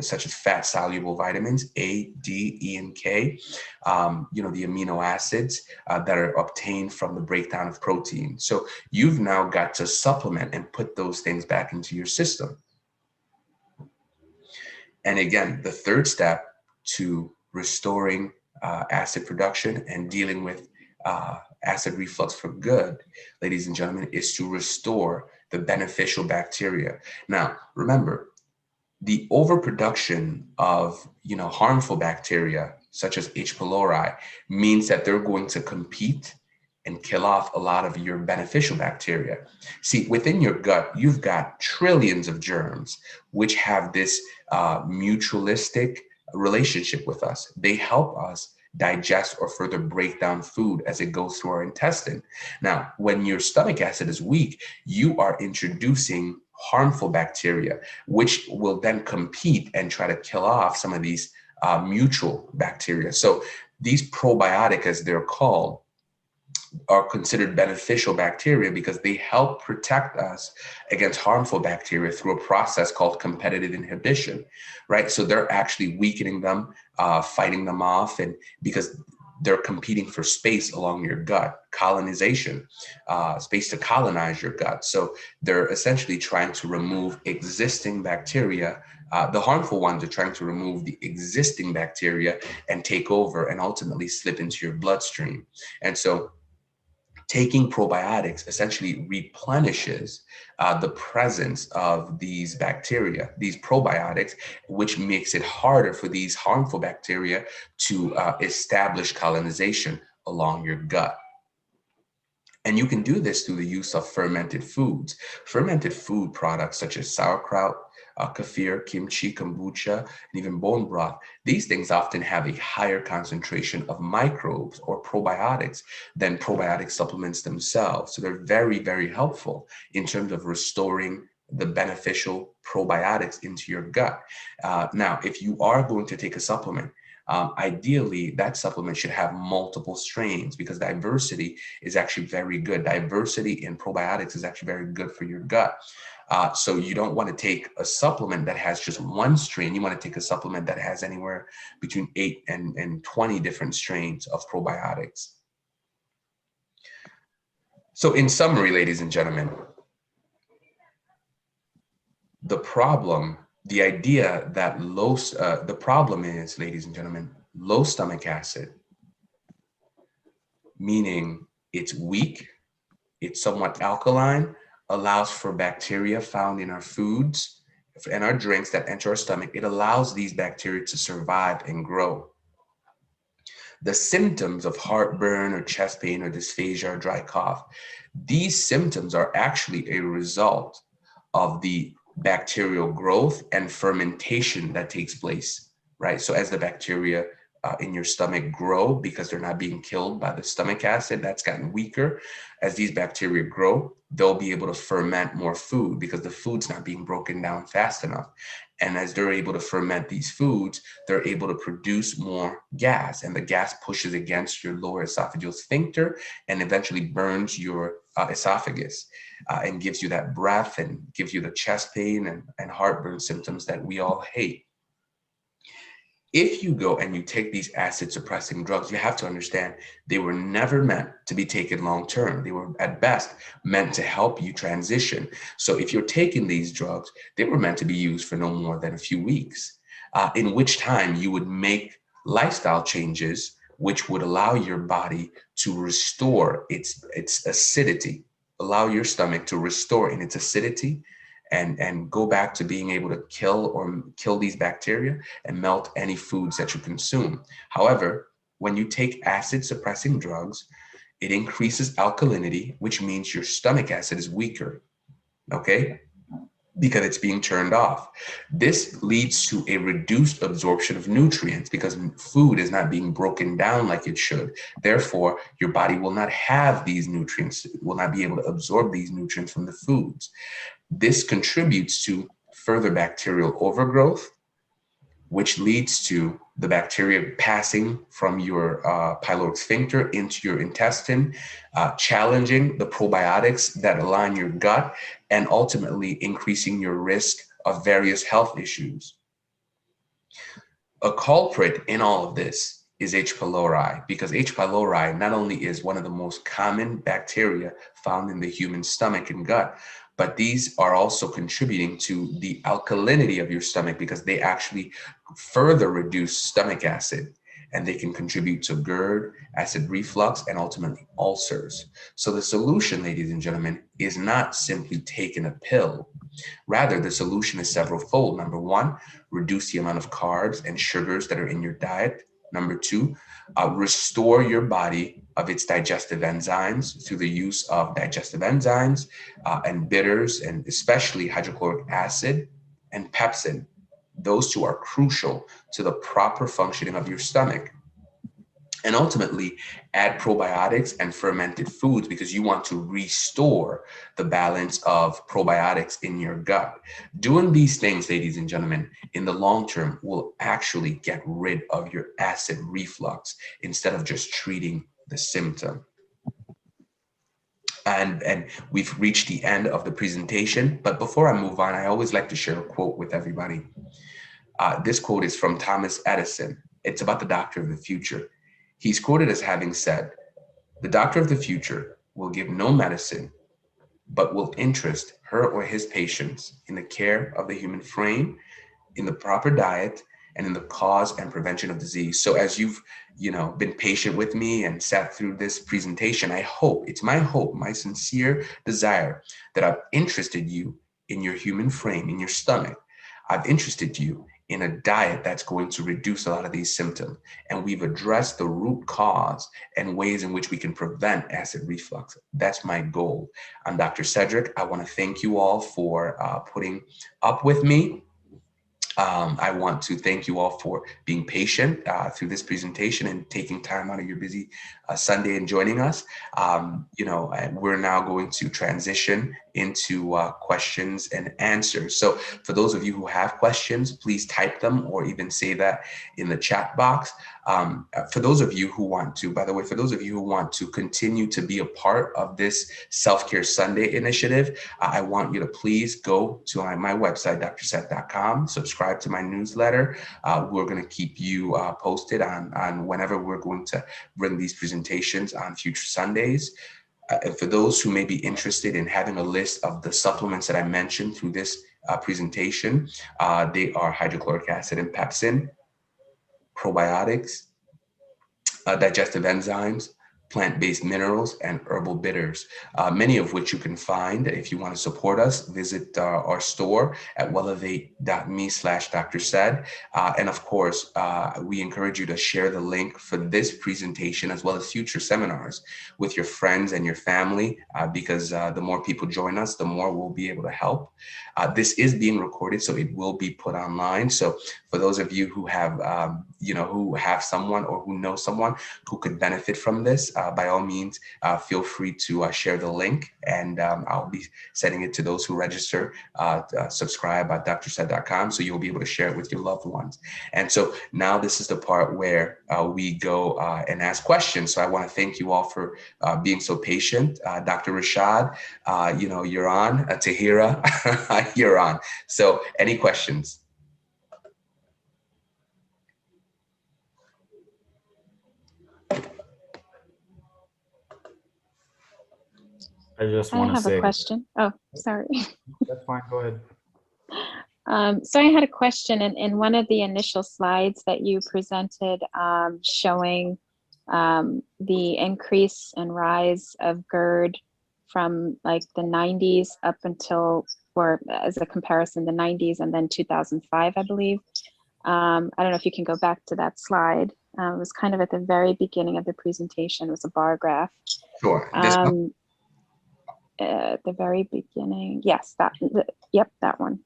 C: such as fat-soluble vitamins A, D, E, and K, the amino acids that are obtained from the breakdown of protein. So you've now got to supplement and put those things back into your system. And again, the third step to restoring acid production and dealing with acid reflux for good, ladies and gentlemen, is to restore the beneficial bacteria. Now, remember, the overproduction of harmful bacteria such as H. pylori, means that they're going to compete and kill off a lot of your beneficial bacteria. See, within your gut, you've got trillions of germs, which have this mutualistic relationship with us. They help us digest or further break down food as it goes through our intestine. Now, when your stomach acid is weak, you are introducing harmful bacteria, which will then compete and try to kill off some of these mutual bacteria. So these probiotic, as they're called, are considered beneficial bacteria because they help protect us against harmful bacteria through a process called competitive inhibition, right? So they're actually weakening them, fighting them off, and because they're competing for space along your gut, colonization, space to colonize your gut. So they're essentially trying to remove existing bacteria. The harmful ones are trying to remove the existing bacteria and take over and ultimately slip into your bloodstream. And so taking probiotics essentially replenishes the presence of these bacteria, these probiotics, which makes it harder for these harmful bacteria to establish colonization along your gut. And you can do this through the use of fermented foods. Fermented food products such as sauerkraut, kefir, kimchi, kombucha, and even bone broth. These things often have a higher concentration of microbes or probiotics than probiotic supplements themselves. So they're very, very helpful in terms of restoring the beneficial probiotics into your gut. Now, if you are going to take a supplement, ideally, that supplement should have multiple strains because diversity is actually very good. Diversity in probiotics is actually very good for your gut. So you don't want to take a supplement that has just one strain. You want to take a supplement that has anywhere between 8 and 20 different strains of probiotics. So in summary, ladies and gentlemen, the problem is, ladies and gentlemen, low stomach acid, meaning it's weak, it's somewhat alkaline, allows for bacteria found in our foods and our drinks that enter our stomach. It allows these bacteria to survive and grow. The symptoms of heartburn or chest pain or dysphagia or dry cough, these symptoms are actually a result of the bacterial growth and fermentation that takes place, right? So as the bacteria in your stomach grow, because they're not being killed by the stomach acid that's gotten weaker, as these bacteria grow, they'll be able to ferment more food because the food's not being broken down fast enough. And as they're able to ferment these foods, they're able to produce more gas, and the gas pushes against your lower esophageal sphincter and eventually burns your esophagus and gives you that breath and gives you the chest pain and heartburn symptoms that we all hate. If you go and you take these acid suppressing drugs, you have to understand they were never meant to be taken long term. They were at best meant to help you transition. So if you're taking these drugs, they were meant to be used for no more than a few weeks, in which time you would make lifestyle changes which would allow your body to restore its acidity, allow your stomach to restore in its acidity and go back to being able to kill these bacteria and melt any foods that you consume. However, when you take acid suppressing drugs, it increases alkalinity, which means your stomach acid is weaker, okay? Because it's being turned off. This leads to a reduced absorption of nutrients because food is not being broken down like it should. Therefore, your body will not have these nutrients, will not be able to absorb these nutrients from the foods. This contributes to further bacterial overgrowth, which leads to the bacteria passing from your pyloric sphincter into your intestine, challenging the probiotics that align your gut, and ultimately increasing your risk of various health issues. A culprit in all of this is H. pylori, because H. pylori not only is one of the most common bacteria found in the human stomach and gut, but these are also contributing to the alkalinity of your stomach because they actually further reduce stomach acid, and they can contribute to GERD, acid reflux, and ultimately ulcers. So the solution, ladies and gentlemen, is not simply taking a pill. Rather, the solution is several fold. Number one, reduce the amount of carbs and sugars that are in your diet. Number two, restore your body of its digestive enzymes through the use of digestive enzymes and bitters, and especially hydrochloric acid and pepsin. Those two are crucial to the proper functioning of your stomach. And ultimately, add probiotics and fermented foods because you want to restore the balance of probiotics in your gut. Doing these things, ladies and gentlemen, in the long term will actually get rid of your acid reflux instead of just treating the symptom. And we've reached the end of the presentation. But before I move on, I always like to share a quote with everybody. This quote is from Thomas Edison. It's about the doctor of the future. He's quoted as having said, "The doctor of the future will give no medicine, but will interest her or his patients in the care of the human frame, in the proper diet, and in the cause and prevention of disease." So as you've, been patient with me and sat through this presentation, it's my hope, my sincere desire that I've interested you in your human frame, in your stomach. I've interested you in a diet that's going to reduce a lot of these symptoms. And we've addressed the root cause and ways in which we can prevent acid reflux. That's my goal. I'm Dr. Cedrick. I want to thank you all for putting up with me. I want to thank you all for being patient through this presentation and taking time out of your busy Sunday and joining us. And we're now going to transition into questions and answers. So for those of you who have questions, please type them or even say that in the chat box. For those of you who want to, by the way, for those of you who want to continue to be a part of this Self-Care Sunday initiative, I want you to please go to my website, drseth.com, subscribe to my newsletter. We're going to keep you posted on whenever we're going to bring these presentations on future Sundays. And for those who may be interested in having a list of the supplements that I mentioned through this presentation, they are hydrochloric acid and pepsin, probiotics, digestive enzymes, plant-based minerals, and herbal bitters, many of which you can find. If you want to support us, visit our store at wellevate.me/DrSed. And of course, we encourage you to share the link for this presentation as well as future seminars with your friends and your family, because the more people join us, the more we'll be able to help. This is being recorded, so it will be put online. So for those of you who have, who have someone or who know someone who could benefit from this, by all means, feel free to share the link, and I'll be sending it to those who register, subscribe at drseth.com, so you'll be able to share it with your loved ones. And so now this is the part where we go and ask questions. So I want to thank you all for being so patient. Dr. Rashad, you're on. Tahira, you're on. So any questions?
A: I just want to
D: have
A: say.
D: a question. Oh, sorry.
A: That's fine. Go ahead.
D: So I had a question in one of the initial slides that you presented, showing the increase and rise of GERD from like the 90s up until, or as a comparison, the 90s and then 2005, I believe. I don't know if you can go back to that slide. It was kind of at the very beginning of the presentation. It was a bar graph.
C: Sure.
D: At the very beginning. Yes, yep, that one.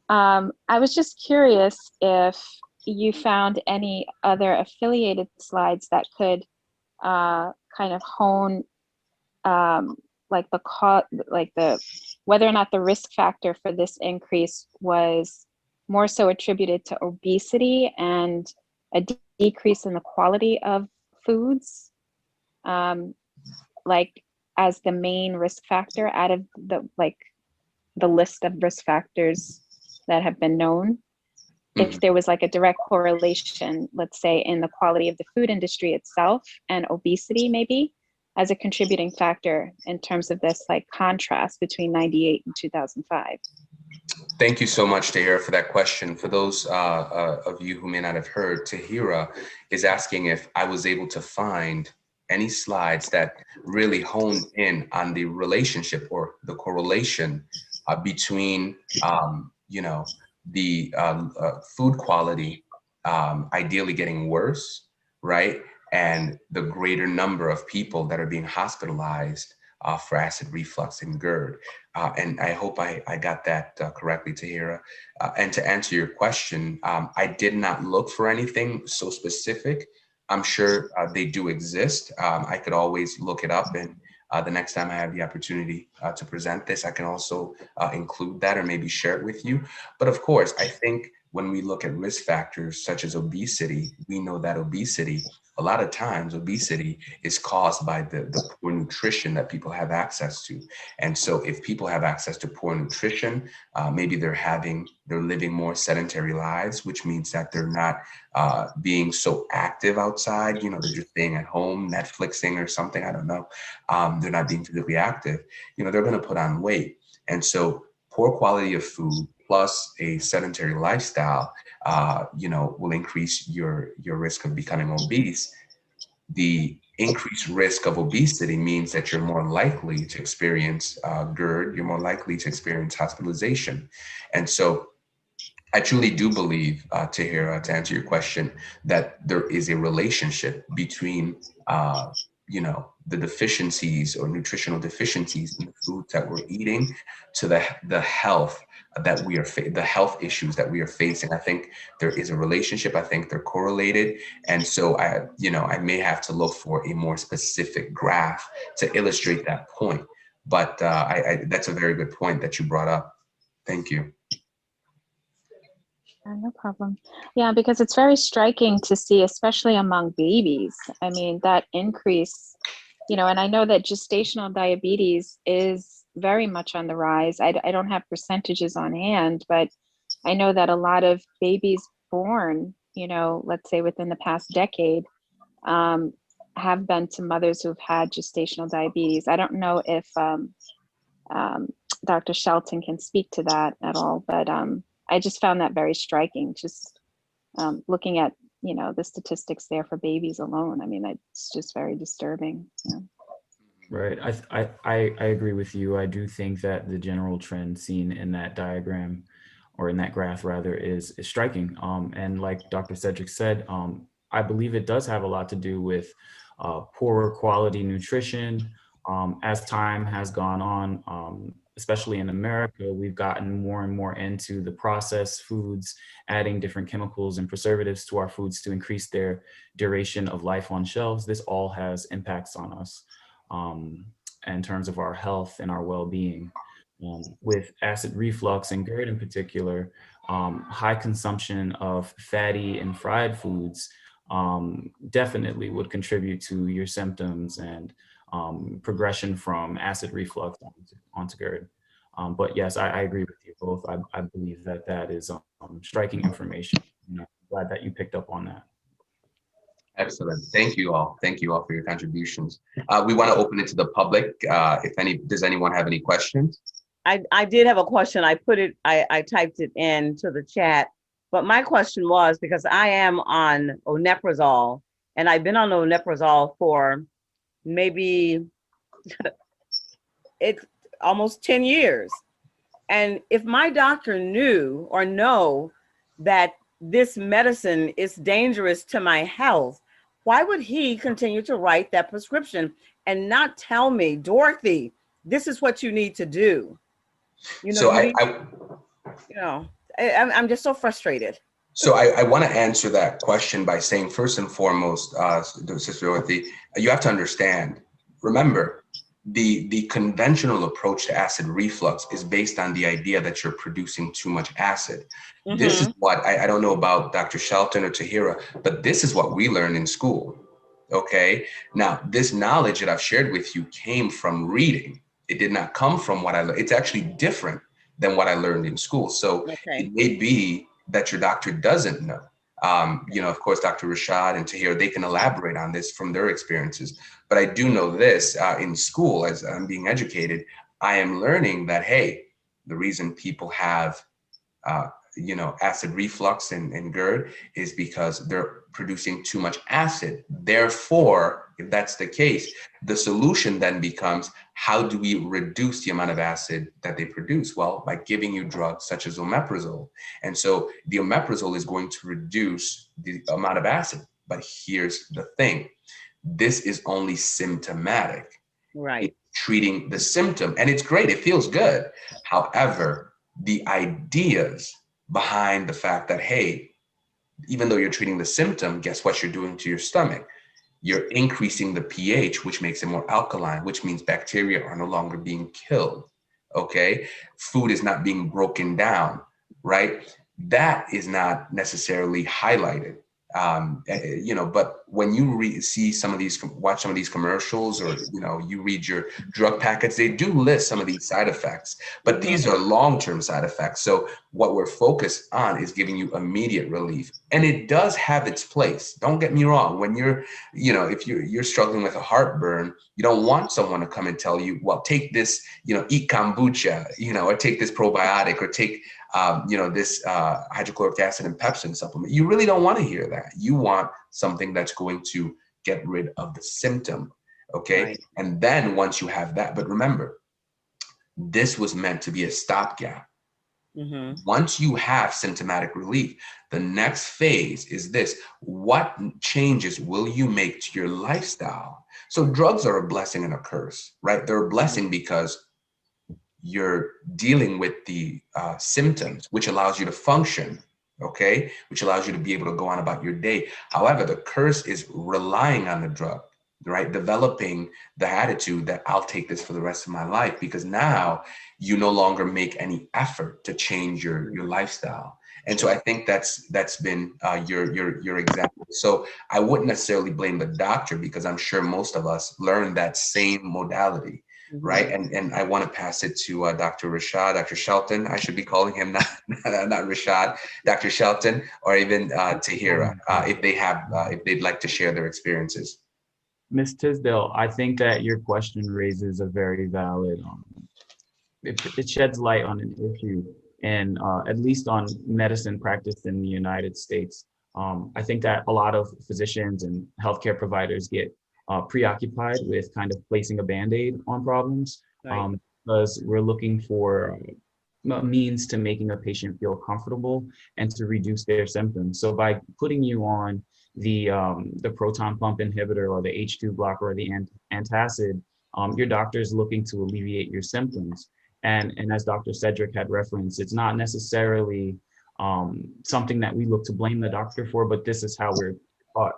D: I was just curious if you found any other affiliated slides that could kind of hone whether or not the risk factor for this increase was more so attributed to obesity and a decrease in the quality of foods, as the main risk factor out of the list of risk factors that have been known. If there was like a direct correlation, let's say in the quality of the food industry itself and obesity maybe as a contributing factor in terms of this like contrast between 98 and 2005.
C: Thank you so much, Tahira, for that question. For those of you who may not have heard, Tahira is asking if I was able to find any slides that really honed in on the relationship or the correlation between, the food quality ideally getting worse right? And the greater number of people that are being hospitalized for acid reflux and GERD. And I hope I got that correctly, Tahira. And to answer your question, I did not look for anything so specific. I'm sure they do exist. I could always look it up, and the next time I have the opportunity to present this, I can also include that or maybe share it with you. But of course, I think when we look at risk factors such as obesity, we know that a lot of times obesity is caused by the poor nutrition that people have access to. And so if people have access to poor nutrition, maybe they're living more sedentary lives, which means that they're not being so active outside, they're just staying at home, Netflixing or something, I don't know. They're not being physically active, they're going to put on weight. And so poor quality of food plus a sedentary lifestyle, will increase your risk of becoming obese. The increased risk of obesity means that you're more likely to experience GERD, you're more likely to experience hospitalization. And so I truly do believe, Tahira, to answer your question, that there is a relationship between, the deficiencies or nutritional deficiencies in the foods that we're eating to the health that the health issues that we are facing. I think there is a relationship. I think they're correlated. And so I may have to look for a more specific graph to illustrate that point. But that's a very good point that you brought up. Thank you.
D: No problem. Yeah, because it's very striking to see, especially among babies. I mean, that increase, and I know that gestational diabetes is very much on the rise. I don't have percentages on hand, but I know that a lot of babies born, let's say within the past decade, have been to mothers who've had gestational diabetes. I don't know if Dr. Shelton can speak to that at all, but I just found that very striking, just looking at, the statistics there for babies alone. I mean, it's just very disturbing. Yeah.
A: Right. I agree with you. I do think that the general trend seen in that diagram, or in that graph rather, is striking. And like Dr. Cedrick said, I believe it does have a lot to do with poorer quality nutrition. As time has gone on, especially in America, we've gotten more and more into the processed foods, adding different chemicals and preservatives to our foods to increase their duration of life on shelves. This all has impacts on us in terms of our health and our well-being. With acid reflux and GERD in particular, high consumption of fatty and fried foods definitely would contribute to your symptoms and progression from acid reflux onto GERD. But yes, I agree with you both. I believe that is striking information. I'm glad that you picked up on that.
C: Excellent. Thank you all. Thank you all for your contributions. We want to open it to the public. Does anyone have any questions?
B: I did have a question. I typed it into the chat, but my question was, because I am on omeprazole, and I've been on omeprazole for maybe it's almost 10 years. And if my doctor knew or know that this medicine is dangerous to my health, why would he continue to write that prescription and not tell me, Dorothy, this is what you need to do? I'm just so frustrated.
C: So I want to answer that question by saying, first and foremost, Sister Dorothy, you have to understand, remember, the conventional approach to acid reflux is based on the idea that you're producing too much acid. Mm-hmm. This is what, I don't know about Dr. Shelton or Tahira, but this is what we learned in school, okay? Now, this knowledge that I've shared with you came from reading. It did not come from what I learned. It's actually different than what I learned in school. So It may be that your doctor doesn't know. Of course, Dr. Rashad and Tahir, they can elaborate on this from their experiences. But I do know this, in school, as I'm being educated, I am learning that, hey, the reason people have, acid reflux and GERD is because they're producing too much acid. Therefore, if that's the case, the solution then becomes, how do we reduce the amount of acid that they produce? Well, by giving you drugs such as omeprazole. And so the omeprazole is going to reduce the amount of acid But here's the thing. This is only symptomatic.
B: Right.
C: It's treating the symptom, and it's great. It feels good. However, the ideas behind the fact that, hey, even though you're treating the symptom, guess what you're doing to your stomach? You're increasing the pH, which makes it more alkaline, which means bacteria are no longer being killed. Okay. Food is not being broken down, right? That is not necessarily highlighted. But when you see some of these, watch some of these commercials, or, you read your drug packets, they do list some of these side effects, but these are long-term side effects. So what we're focused on is giving you immediate relief. And it does have its place. Don't get me wrong. When if you're struggling with a heartburn, you don't want someone to come and tell you, well, take this, eat kombucha, or take this probiotic, or take this hydrochloric acid and pepsin supplement. You really don't want to hear that. You want something that's going to get rid of the symptom. Okay.
B: Right.
C: And then once you have that, but remember, this was meant to be a stopgap. Once you have symptomatic relief, the next phase is this: what changes will you make to your lifestyle? So drugs are a blessing and a curse, right? They're a blessing because you're dealing with the symptoms, which allows you to function, okay? Which allows you to be able to go on about your day. However, the curse is relying on the drug, right? Developing the attitude that I'll take this for the rest of my life, because now you no longer make any effort to change your lifestyle. And so I think that's been your example. So I wouldn't necessarily blame the doctor, because I'm sure most of us learned that same modality. Right. And I want to pass it to Dr. Rashad, Dr. Shelton. I should be calling him not Rashad, Dr. Shelton, or even Tahira, if they'd like to share their experiences.
A: Ms. Tisdale, I think that your question raises a very valid, it sheds light on an issue, and at least on medicine practiced in the United States. I think that a lot of physicians and healthcare providers get preoccupied with kind of placing a Band-Aid on problems, because we're looking for means to making a patient feel comfortable and to reduce their symptoms. So by putting you on the proton pump inhibitor or the H2 blocker or the antacid, your doctor is looking to alleviate your symptoms. And as Dr. Cedrick had referenced, it's not necessarily something that we look to blame the doctor for, but this is how we're taught.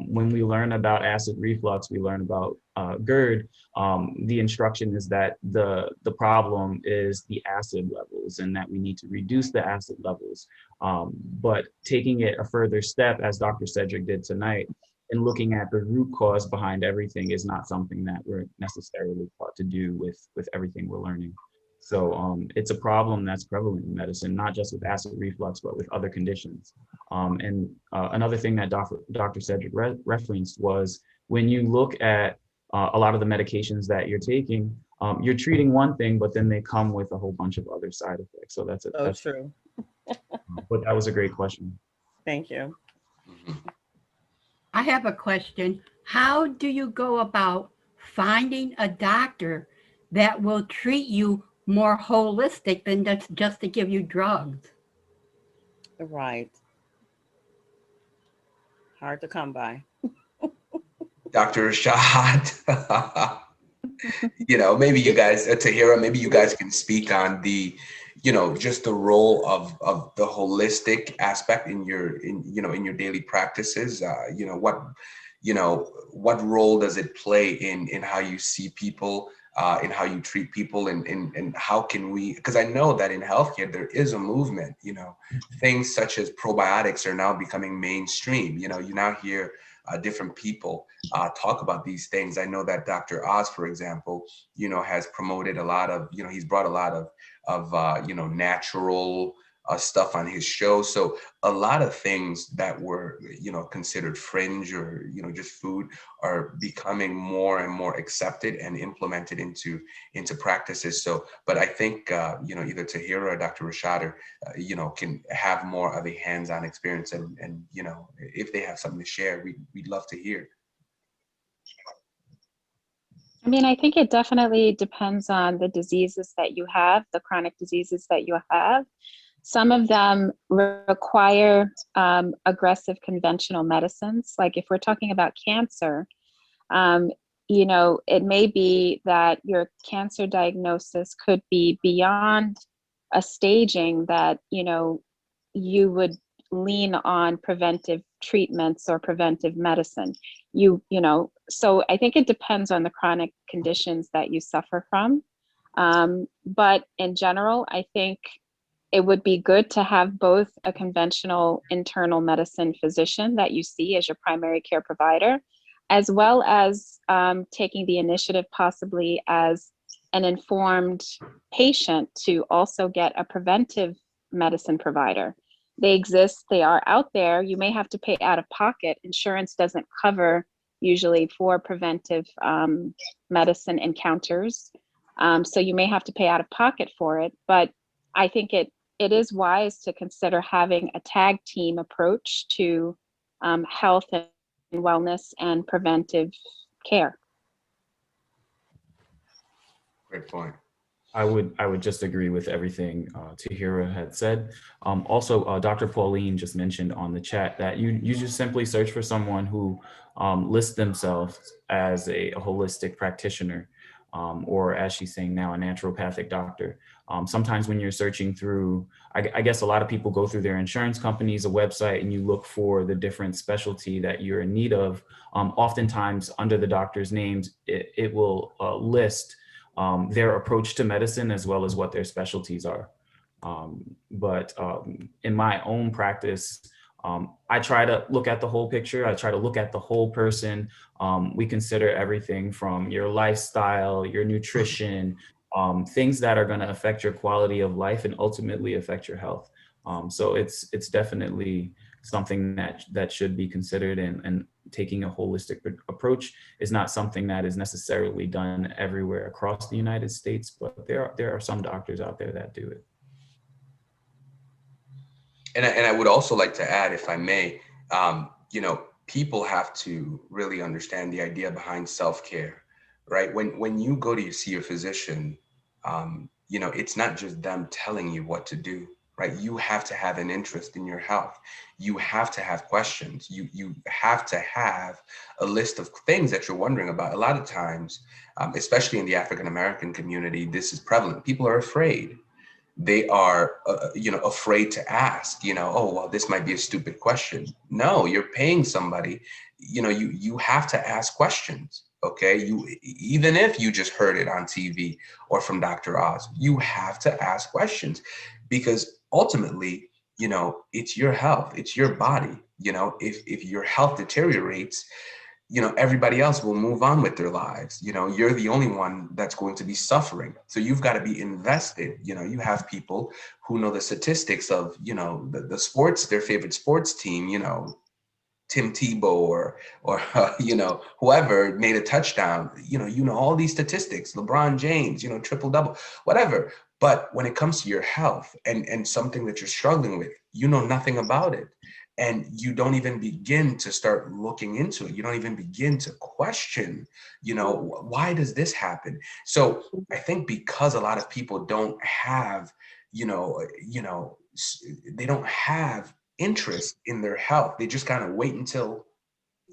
A: When we learn about acid reflux, we learn about GERD, the instruction is that the problem is the acid levels and that we need to reduce the acid levels. But taking it a further step, as Dr. Cedrick did tonight, and looking at the root cause behind everything is not something that we're necessarily taught to do with everything we're learning. So it's a problem that's prevalent in medicine, not just with acid reflux, but with other conditions. And another thing that Dr. Cedrick referenced was when you look at a lot of the medications that you're taking, you're treating one thing, but then they come with a whole bunch of other side effects. So that's
B: true.
A: But that was a great question.
B: Thank you.
E: I have a question. How do you go about finding a doctor that will treat you more holistic than just to give you drugs?
B: Right. Hard to come by.
C: Dr. Rashad, maybe you guys, Tahira, maybe you guys can speak on the, just the role of the holistic aspect in your daily practices. What role does it play in how you see people, in how you treat people, and how can we, because I know that in healthcare, there is a movement, things such as probiotics are now becoming mainstream. You now hear different people talk about these things. I know that Dr. Oz, for example, has promoted a lot of, he's brought a lot of natural stuff on his show. So a lot of things that were, considered fringe or, just food are becoming more and more accepted and implemented into practices. So, but I think, either Tahira or Dr. Rashad, can have more of a hands-on experience, and if they have something to share, we'd love to hear.
D: I mean, I think it definitely depends on the diseases that you have, the chronic diseases that you have. Some of them require aggressive conventional medicines. Like if we're talking about cancer, you know, it may be that your cancer diagnosis could be beyond a staging that, you know, you would lean on preventive treatments or preventive medicine. You know, so I think it depends on the chronic conditions that you suffer from. But in general, I think it would be good to have both a conventional internal medicine physician that you see as your primary care provider, as well as taking the initiative possibly as an informed patient to also get a preventive medicine provider. They exist, they are out there. You may have to pay out of pocket. Insurance doesn't cover usually for preventive medicine encounters. So you may have to pay out of pocket for it, but I think it is wise to consider having a tag team approach to health and wellness and preventive care.
C: Great point.
A: I would just agree with everything Tahira had said. Also, Dr. Pauline just mentioned on the chat that you just simply search for someone who lists themselves as a holistic practitioner, or as she's saying now, a naturopathic doctor. Sometimes when you're searching through, I guess a lot of people go through their insurance company's a website and you look for the different specialty that you're in need of. Oftentimes under the doctor's names, it will list their approach to medicine as well as what their specialties are. But in my own practice, I try to look at the whole picture. I try to look at the whole person. We consider everything from your lifestyle, your nutrition, things that are going to affect your quality of life and ultimately affect your health. So it's definitely something that should be considered, and taking a holistic approach is not something that is necessarily done everywhere across the United States, but there are some doctors out there that do it.
C: And I would also like to add, if I may, you know, people have to really understand the idea behind self-care, right? When you go to see your physician, you know, it's not just them telling you what to do, right? You have to have an interest in your health. You have to have questions. You have to have a list of things that you're wondering about. A lot of times, especially in the African-American community, this is prevalent. People are afraid. They are, you know, afraid to ask, you know, oh, well, this might be a stupid question. No, you're paying somebody, you know, you have to ask questions. Okay, even if you just heard it on TV or from Dr. Oz, you have to ask questions, because ultimately, you know, it's your health, it's your body. You know, if your health deteriorates, you know, everybody else will move on with their lives. You know, you're the only one that's going to be suffering. So you've got to be invested. You know, you have people who know the statistics of, you know, the sports, their favorite sports team, you know, Tim Tebow or you know, whoever made a touchdown, you know all these statistics, LeBron James, you know, triple double, whatever. But when it comes to your health and something that you're struggling with, you know nothing about it. And you don't even begin to start looking into it. You don't even begin to question, you know, why does this happen? So I think because a lot of people don't have, you know, they don't have interest in their health. They just kind of wait until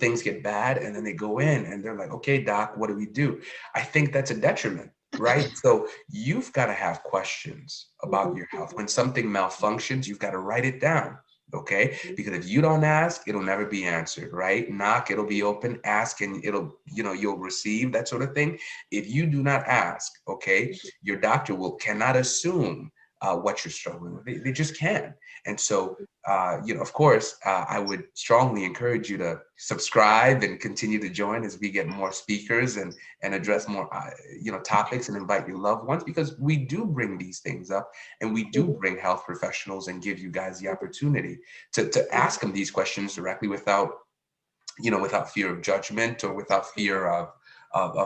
C: things get bad and then they go in and they're like, okay, doc, what do we do? I think that's a detriment, right? So you've got to have questions about your health. When something malfunctions, you've got to write it down. Okay, because if you don't ask, it'll never be answered, right? Knock, it'll be open. Ask and it'll, you know, you'll receive, that sort of thing. If you do not ask, okay, your doctor cannot assume what you're struggling with. They just can't. And so, you know, of course, I would strongly encourage you to subscribe and continue to join as we get more speakers and address more, you know, topics, and invite your loved ones, because we do bring these things up, and we do bring health professionals and give you guys the opportunity to ask them these questions directly without, you know, without fear of judgment or without fear of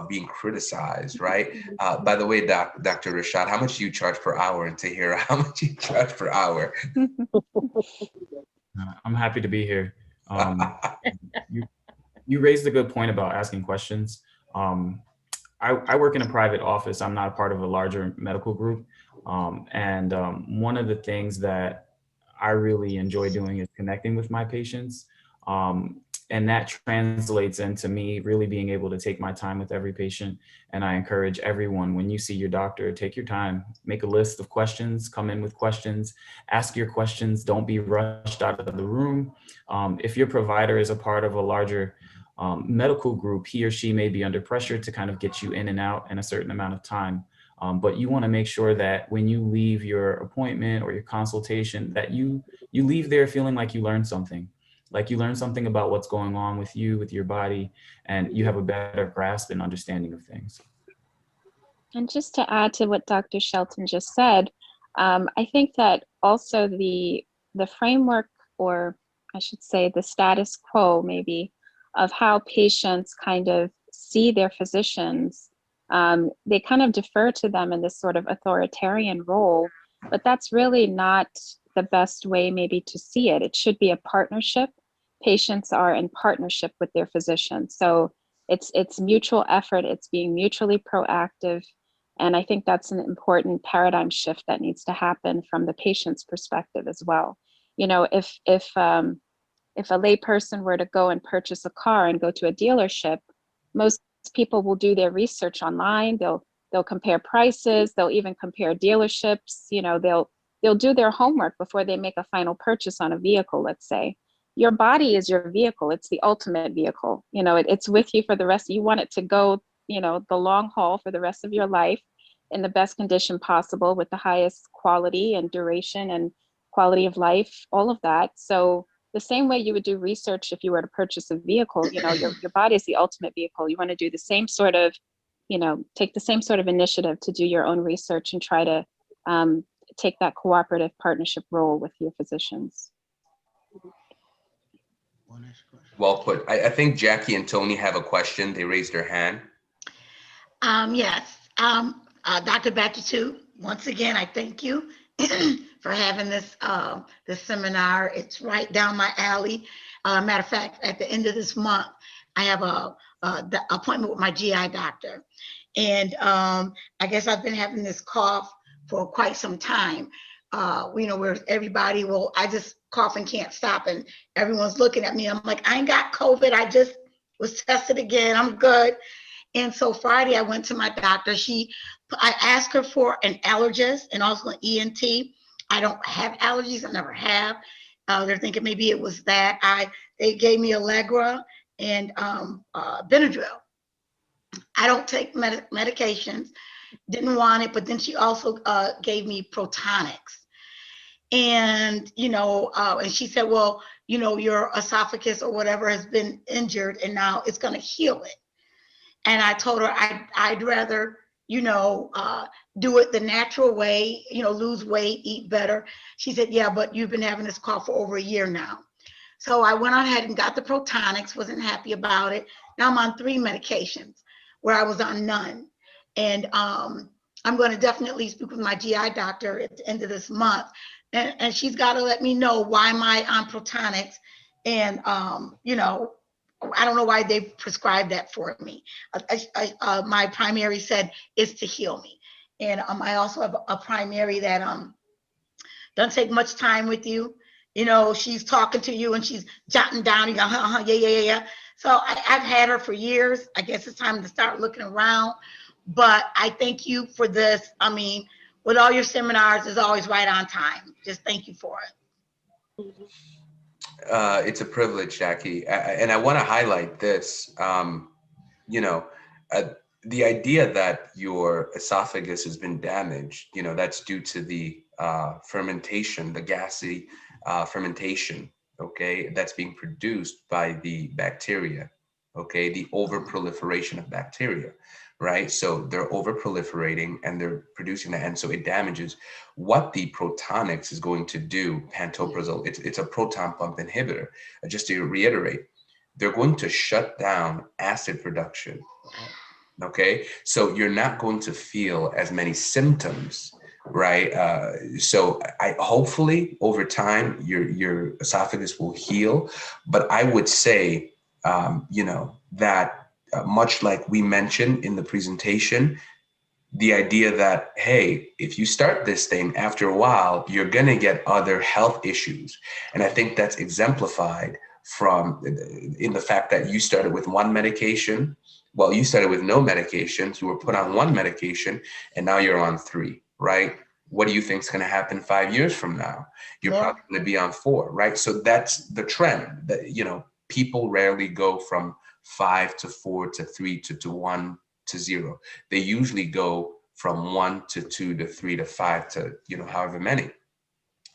C: being criticized, right? By the way, Dr. Rashad, how much do you charge per hour? And Tahira, how much do you charge per hour?
A: I'm happy to be here. You raised a good point about asking questions. I work in a private office. I'm not a part of a larger medical group. One of the things that I really enjoy doing is connecting with my patients. And that translates into me really being able to take my time with every patient. And I encourage everyone, when you see your doctor, take your time, make a list of questions, come in with questions, ask your questions, don't be rushed out of the room. If your provider is a part of a larger medical group, he or she may be under pressure to kind of get you in and out in a certain amount of time. But you want to make sure that when you leave your appointment or your consultation, that you leave there feeling like you learned something. Like you learn something about what's going on with you, with your body, and you have a better grasp and understanding of things.
D: And just to add to what Dr. Shelton just said, I think that also the framework, or I should say the status quo maybe, of how patients kind of see their physicians, they kind of defer to them in this sort of authoritarian role, but that's really not the best way maybe to see it. It should be a partnership. Patients are in partnership with their physician. So it's mutual effort, it's being mutually proactive. And I think that's an important paradigm shift that needs to happen from the patient's perspective as well. You know, if a layperson were to go and purchase a car and go to a dealership, most people will do their research online. They'll compare prices. They'll even compare dealerships. You know, they'll do their homework before they make a final purchase on a vehicle. Let's say your body is your vehicle. It's the ultimate vehicle. You know, it's with you for the rest. You want it to go, you know, the long haul for the rest of your life in the best condition possible with the highest quality and duration and quality of life, all of that. So the same way you would do research if you were to purchase a vehicle, you know, your body is the ultimate vehicle. You want to do the same sort of, you know, take the same sort of initiative to do your own research and try to take that cooperative partnership role with your physicians.
C: Well put. I think Jackie and Tony have a question. They raised their hand.
F: Yes. Dr. Batitu, once again, I thank you for having this seminar. It's right down my alley. Matter of fact, at the end of this month, I have the appointment with my GI doctor. And I guess I've been having this cough for quite some time. You know, where everybody will, I just cough and can't stop, and everyone's looking at me. I'm like, I ain't got COVID. I just was tested again. I'm good. And so Friday I went to my doctor. I asked her for an allergist and also an ENT. I don't have allergies. I never have. They're thinking maybe it was that. They gave me Allegra and Benadryl. I don't take medications. Didn't want it, but then she also gave me Protonix. And, you know, and she said, well, you know, your esophagus or whatever has been injured and now it's going to heal it. And I told her I'd rather, you know, do it the natural way, you know, lose weight, eat better. She said, yeah, but you've been having this cough for over a year now. So I went on ahead and got the Protonix, wasn't happy about it. Now I'm on 3 medications where I was on none. And I'm going to definitely speak with my GI doctor at the end of this month. And she's got to let me know why am I on Protonix. And, you know, I don't know why they prescribed that for me. My primary said it's to heal me. And I also have a primary that doesn't take much time with you. You know, she's talking to you and she's jotting down, you go, yeah. So I've had her for years. I guess it's time to start looking around. But I thank you for this. I mean, with all your seminars, is always right on time. Just thank you for it.
C: It's a privilege, Jackie. And I want to highlight this, you know, the idea that your esophagus has been damaged, you know, that's due to the fermentation, the gassy fermentation, okay, that's being produced by the bacteria, okay, the overproliferation of bacteria, right? So they're overproliferating and they're producing that, and so it damages. What the Protonix is going to do, pantoprazole, it's a proton pump inhibitor. Just to reiterate, they're going to shut down acid production, okay? So you're not going to feel as many symptoms, right? So hopefully over time, your esophagus will heal. But I would say, you know, that much like we mentioned in the presentation, the idea that, hey, if you start this thing, after a while, you're going to get other health issues. And I think that's exemplified from in the fact that you started with one medication. Well, you started with no medications, you were put on one medication, and now you're on 3, right? What do you think is going to happen 5 years from now? You're probably going to be on 4, right? So that's the trend that, you know, people rarely go from 5 to 4 to 3 to 1 to 0. They usually go from 1 to 2 to 3 to 5 to, you know, however many.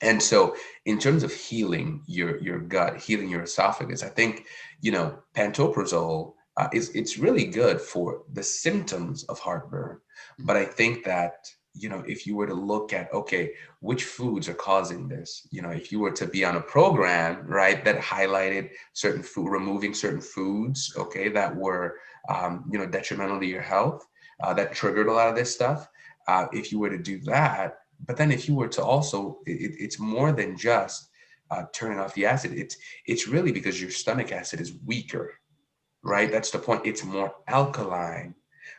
C: And so in terms of healing your gut, healing your esophagus, I think, you know, pantoprazole it's really good for the symptoms of heartburn. But I think that, you know, if you were to look at, okay, which foods are causing this? You know, if you were to be on a program, right, that highlighted certain food, removing certain foods, okay, that were, you know, detrimental to your health, that triggered a lot of this stuff. If you were to do that, but then if you were to also, it's more than just turning off the acid. It's really because your stomach acid is weaker, right? That's the point. It's more alkaline,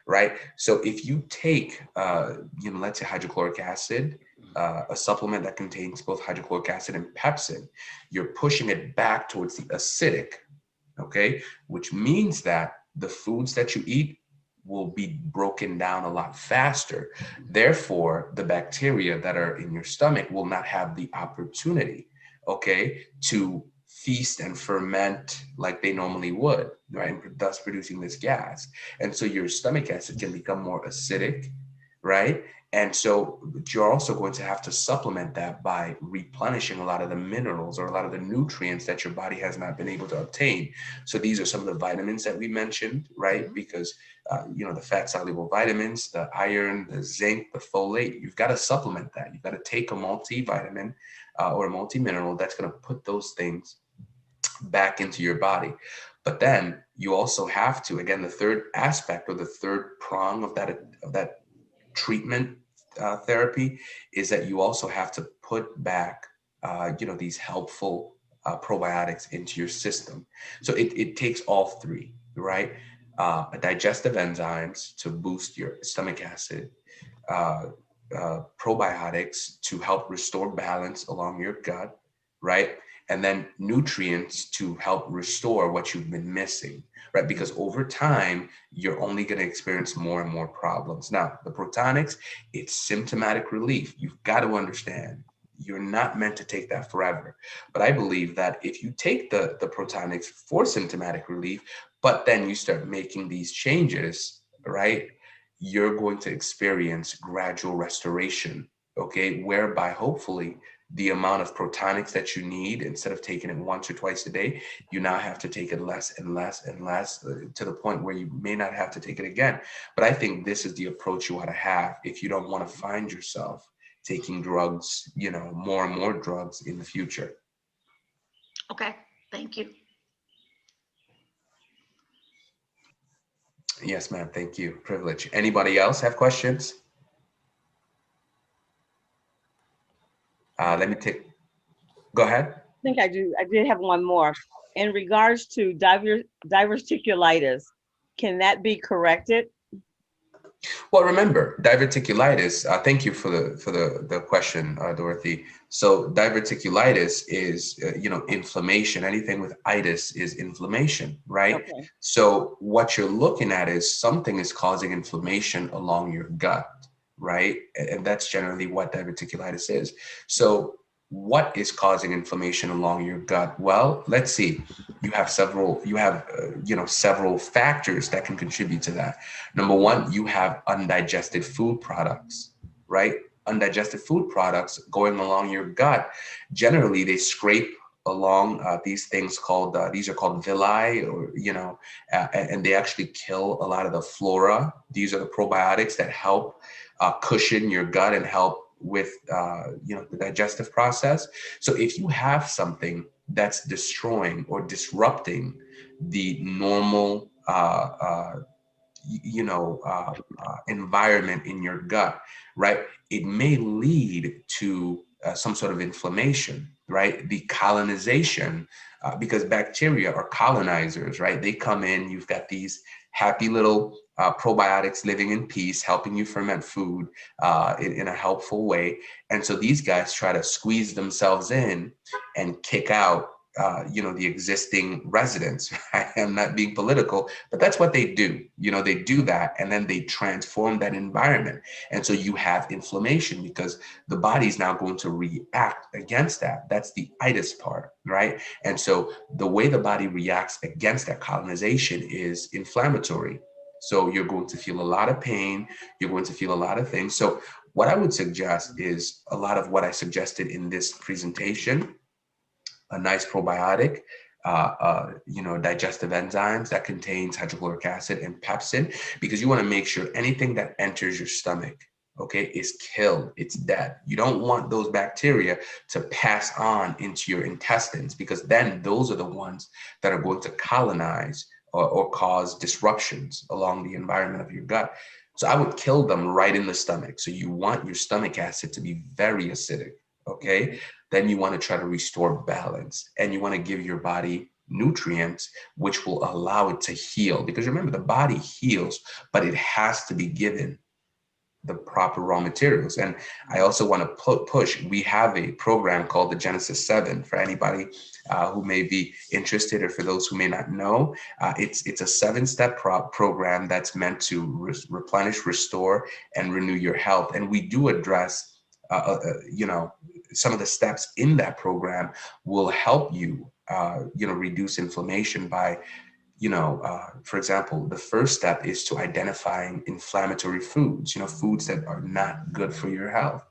C: right? So if you take, you know, let's say hydrochloric acid, a supplement that contains both hydrochloric acid and pepsin, you're pushing it back towards the acidic, okay? Which means that the foods that you eat will be broken down a lot faster. Therefore, the bacteria that are in your stomach will not have the opportunity, okay, to feast and ferment like they normally would, right? Thus producing this gas. And so your stomach acid can become more acidic, right? And so you're also going to have to supplement that by replenishing a lot of the minerals or a lot of the nutrients that your body has not been able to obtain. So these are some of the vitamins that we mentioned, right? Because, you know, the fat soluble vitamins, the iron, the zinc, the folate, you've got to supplement that. You've got to take a multivitamin or a multi-mineral that's going to put those things back into your body. But then you also have to, again, the third aspect or the third prong of that treatment therapy is that you also have to put back, you know, these helpful probiotics into your system. So it takes all 3, right? Digestive enzymes to boost your stomach acid, probiotics to help restore balance along your gut, right? And then nutrients to help restore what you've been missing, right? Because over time, you're only going to experience more and more problems. Now, the protonics, it's symptomatic relief. You've got to understand, you're not meant to take that forever. But I believe that if you take the protonics for symptomatic relief, but then you start making these changes, right, you're going to experience gradual restoration, okay, whereby hopefully the amount of protonics that you need, instead of taking it once or twice a day, you now have to take it less and less and less to the point where you may not have to take it again. But I think this is the approach you want to have if you don't want to find yourself taking drugs, you know, more and more drugs in the future.
F: Okay, thank you.
C: Yes, ma'am. Thank you. Privilege. Anybody else have questions? Let me take, go ahead.
B: I think I do. I did have one more. In regards to diverticulitis, can that be corrected?
C: Well, remember, diverticulitis, thank you for the question, Dorothy. So diverticulitis is, you know, inflammation. Anything with itis is inflammation, right?
B: Okay.
C: So what you're looking at is something is causing inflammation along your gut, right? And that's generally what diverticulitis is. So what is causing inflammation along your gut? Well, let's see. You have several factors that can contribute to that. Number one, you have undigested food products, right? Undigested food products going along your gut. Generally, they scrape along these things called, these are called villi, or, you know, and they actually kill a lot of the flora. These are the probiotics that help cushion your gut and help with, you know, the digestive process. So if you have something that's destroying or disrupting the normal, environment in your gut, right, it may lead to some sort of inflammation, right? The colonization, because bacteria are colonizers, right? They come in, you've got these happy little probiotics living in peace, helping you ferment food in a helpful way. And so these guys try to squeeze themselves in and kick out the existing residents. Right? I'm not being political, but that's what they do. They do that, and then they transform that environment. And so you have inflammation because the body is now going to react against that. That's the itis part, right? And so the way the body reacts against that colonization is inflammatory. So you're going to feel a lot of pain. You're going to feel a lot of things. So what I would suggest is a lot of what I suggested in this presentation: a nice probiotic, digestive enzymes that contains hydrochloric acid and pepsin, because you want to make sure anything that enters your stomach, okay, is killed, it's dead. You don't want those bacteria to pass on into your intestines, because then those are the ones that are going to colonize or cause disruptions along the environment of your gut. So I would kill them right in the stomach. So you want your stomach acid to be very acidic, okay? Then you want to try to restore balance, and you want to give your body nutrients which will allow it to heal. Because remember, the body heals, but it has to be given the proper raw materials. And I also want to push, we have a program called the Genesis 7 for anybody who may be interested, or for those who may not know. It's a 7-step program that's meant to replenish, restore, and renew your health. And we do address some of the steps in that program will help you, reduce inflammation by, for example, the first step is to identifying inflammatory foods, foods that are not good for your health.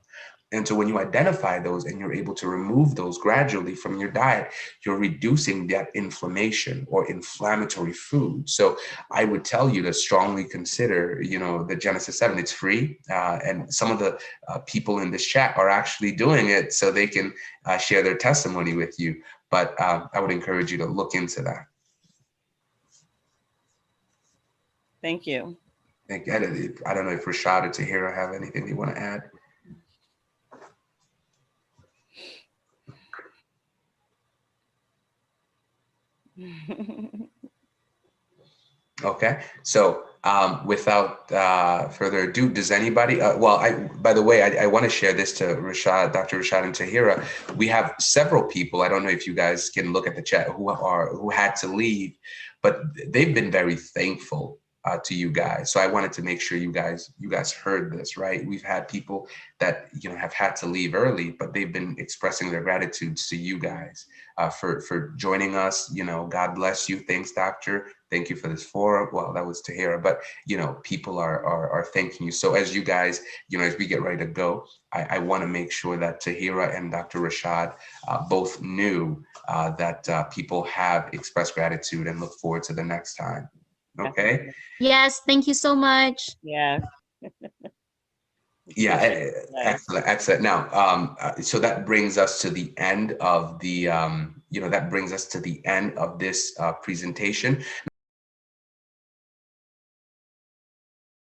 C: And so when you identify those and you're able to remove those gradually from your diet, you're reducing that inflammation or inflammatory food. So I would tell you to strongly consider, the Genesis 7. It's free. And some of the people in this chat are actually doing it so they can share their testimony with you. But I would encourage you to look into that.
B: Thank you.
C: I don't know if Rashad or Tahira have anything they want to add. Okay, so without further ado, does anybody, by the way, I want to share this to Rashad, Dr. Rashad and Tahira. We have several people, I don't know if you guys can look at the chat, who had to leave, but they've been very thankful to you guys. So I wanted to make sure you guys heard this, right? We've had people that have had to leave early, but they've been expressing their gratitudes to you guys for joining us. God bless you. Thanks, doctor. Thank you for this forum. Well, that was Tahira, but people are thanking you. So as you guys, as we get ready to go, I want to make sure that Tahira and Dr. Rashad both knew that people have expressed gratitude and look forward to the next time. Okay.
G: Yes, thank you so much.
B: Yeah.
C: Yeah, excellent. Now, so that brings us to the end of the, this presentation.